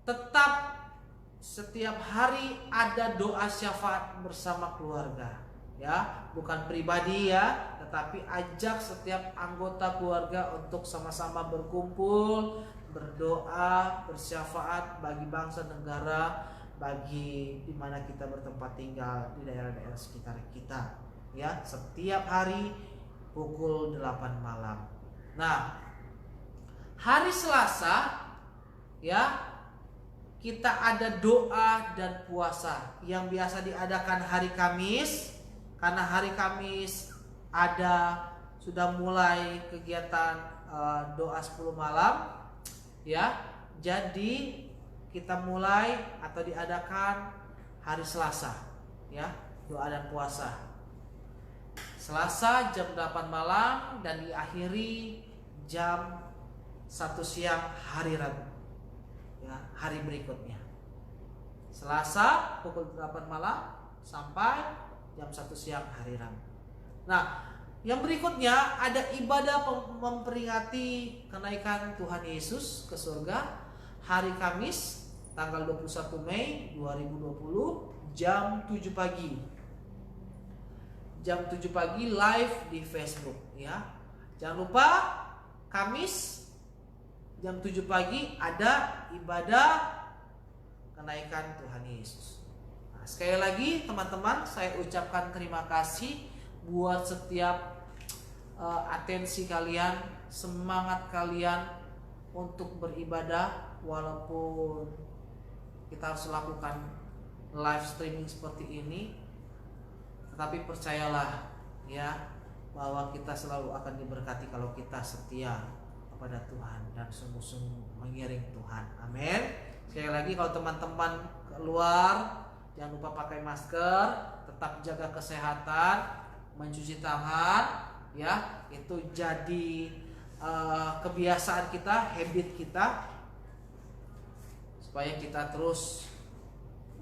tetap setiap hari ada doa syafaat bersama keluarga, ya, bukan pribadi ya, tetapi ajak setiap anggota keluarga untuk sama-sama berkumpul, berdoa, bersyafaat bagi bangsa negara, bagi dimana kita bertempat tinggal di daerah-daerah sekitar kita, ya, setiap hari pukul 8 malam. Nah, hari Selasa, ya, kita ada doa dan puasa yang biasa diadakan hari Kamis. Karena hari Kamis sudah mulai kegiatan doa 10 malam ya. Jadi kita mulai atau diadakan hari Selasa ya, doa dan puasa. Selasa jam 8 malam dan diakhiri jam 1 siang hari Rabu ya, hari berikutnya. Selasa pukul 8 malam sampai jam 1 siang hari Rabu. Nah, yang berikutnya ada ibadah memperingati kenaikan Tuhan Yesus ke surga hari Kamis tanggal 21 Mei 2020 jam 7 pagi. Jam 7 pagi live di Facebook ya. Jangan lupa Kamis jam 7 pagi ada ibadah kenaikan Tuhan Yesus. Nah, sekali lagi teman-teman, saya ucapkan terima kasih buat setiap atensi kalian, semangat kalian untuk beribadah walaupun kita harus lakukan live streaming seperti ini. Tetapi percayalah ya, bahwa kita selalu akan diberkati kalau kita setia kepada Tuhan dan sungguh-sungguh mengiring Tuhan. Amin. Sekali lagi, kalau teman-teman keluar jangan lupa pakai masker, tetap jaga kesehatan, mencuci tangan ya. Itu jadi kebiasaan kita, habit kita, supaya kita terus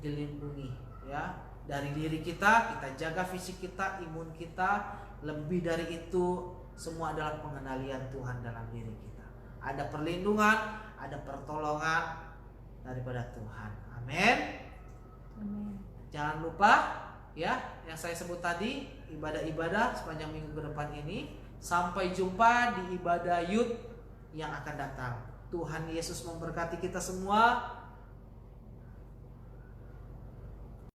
dilindungi ya. Dari diri kita jaga fisik kita, imun kita. Lebih dari itu semua adalah pengendalian Tuhan dalam diri kita. Ada perlindungan, ada pertolongan daripada Tuhan. Amin. Amin. Jangan lupa ya, yang saya sebut tadi, ibadah-ibadah sepanjang minggu ke depan ini. Sampai jumpa di ibadah Youth yang akan datang. Tuhan Yesus memberkati kita semua.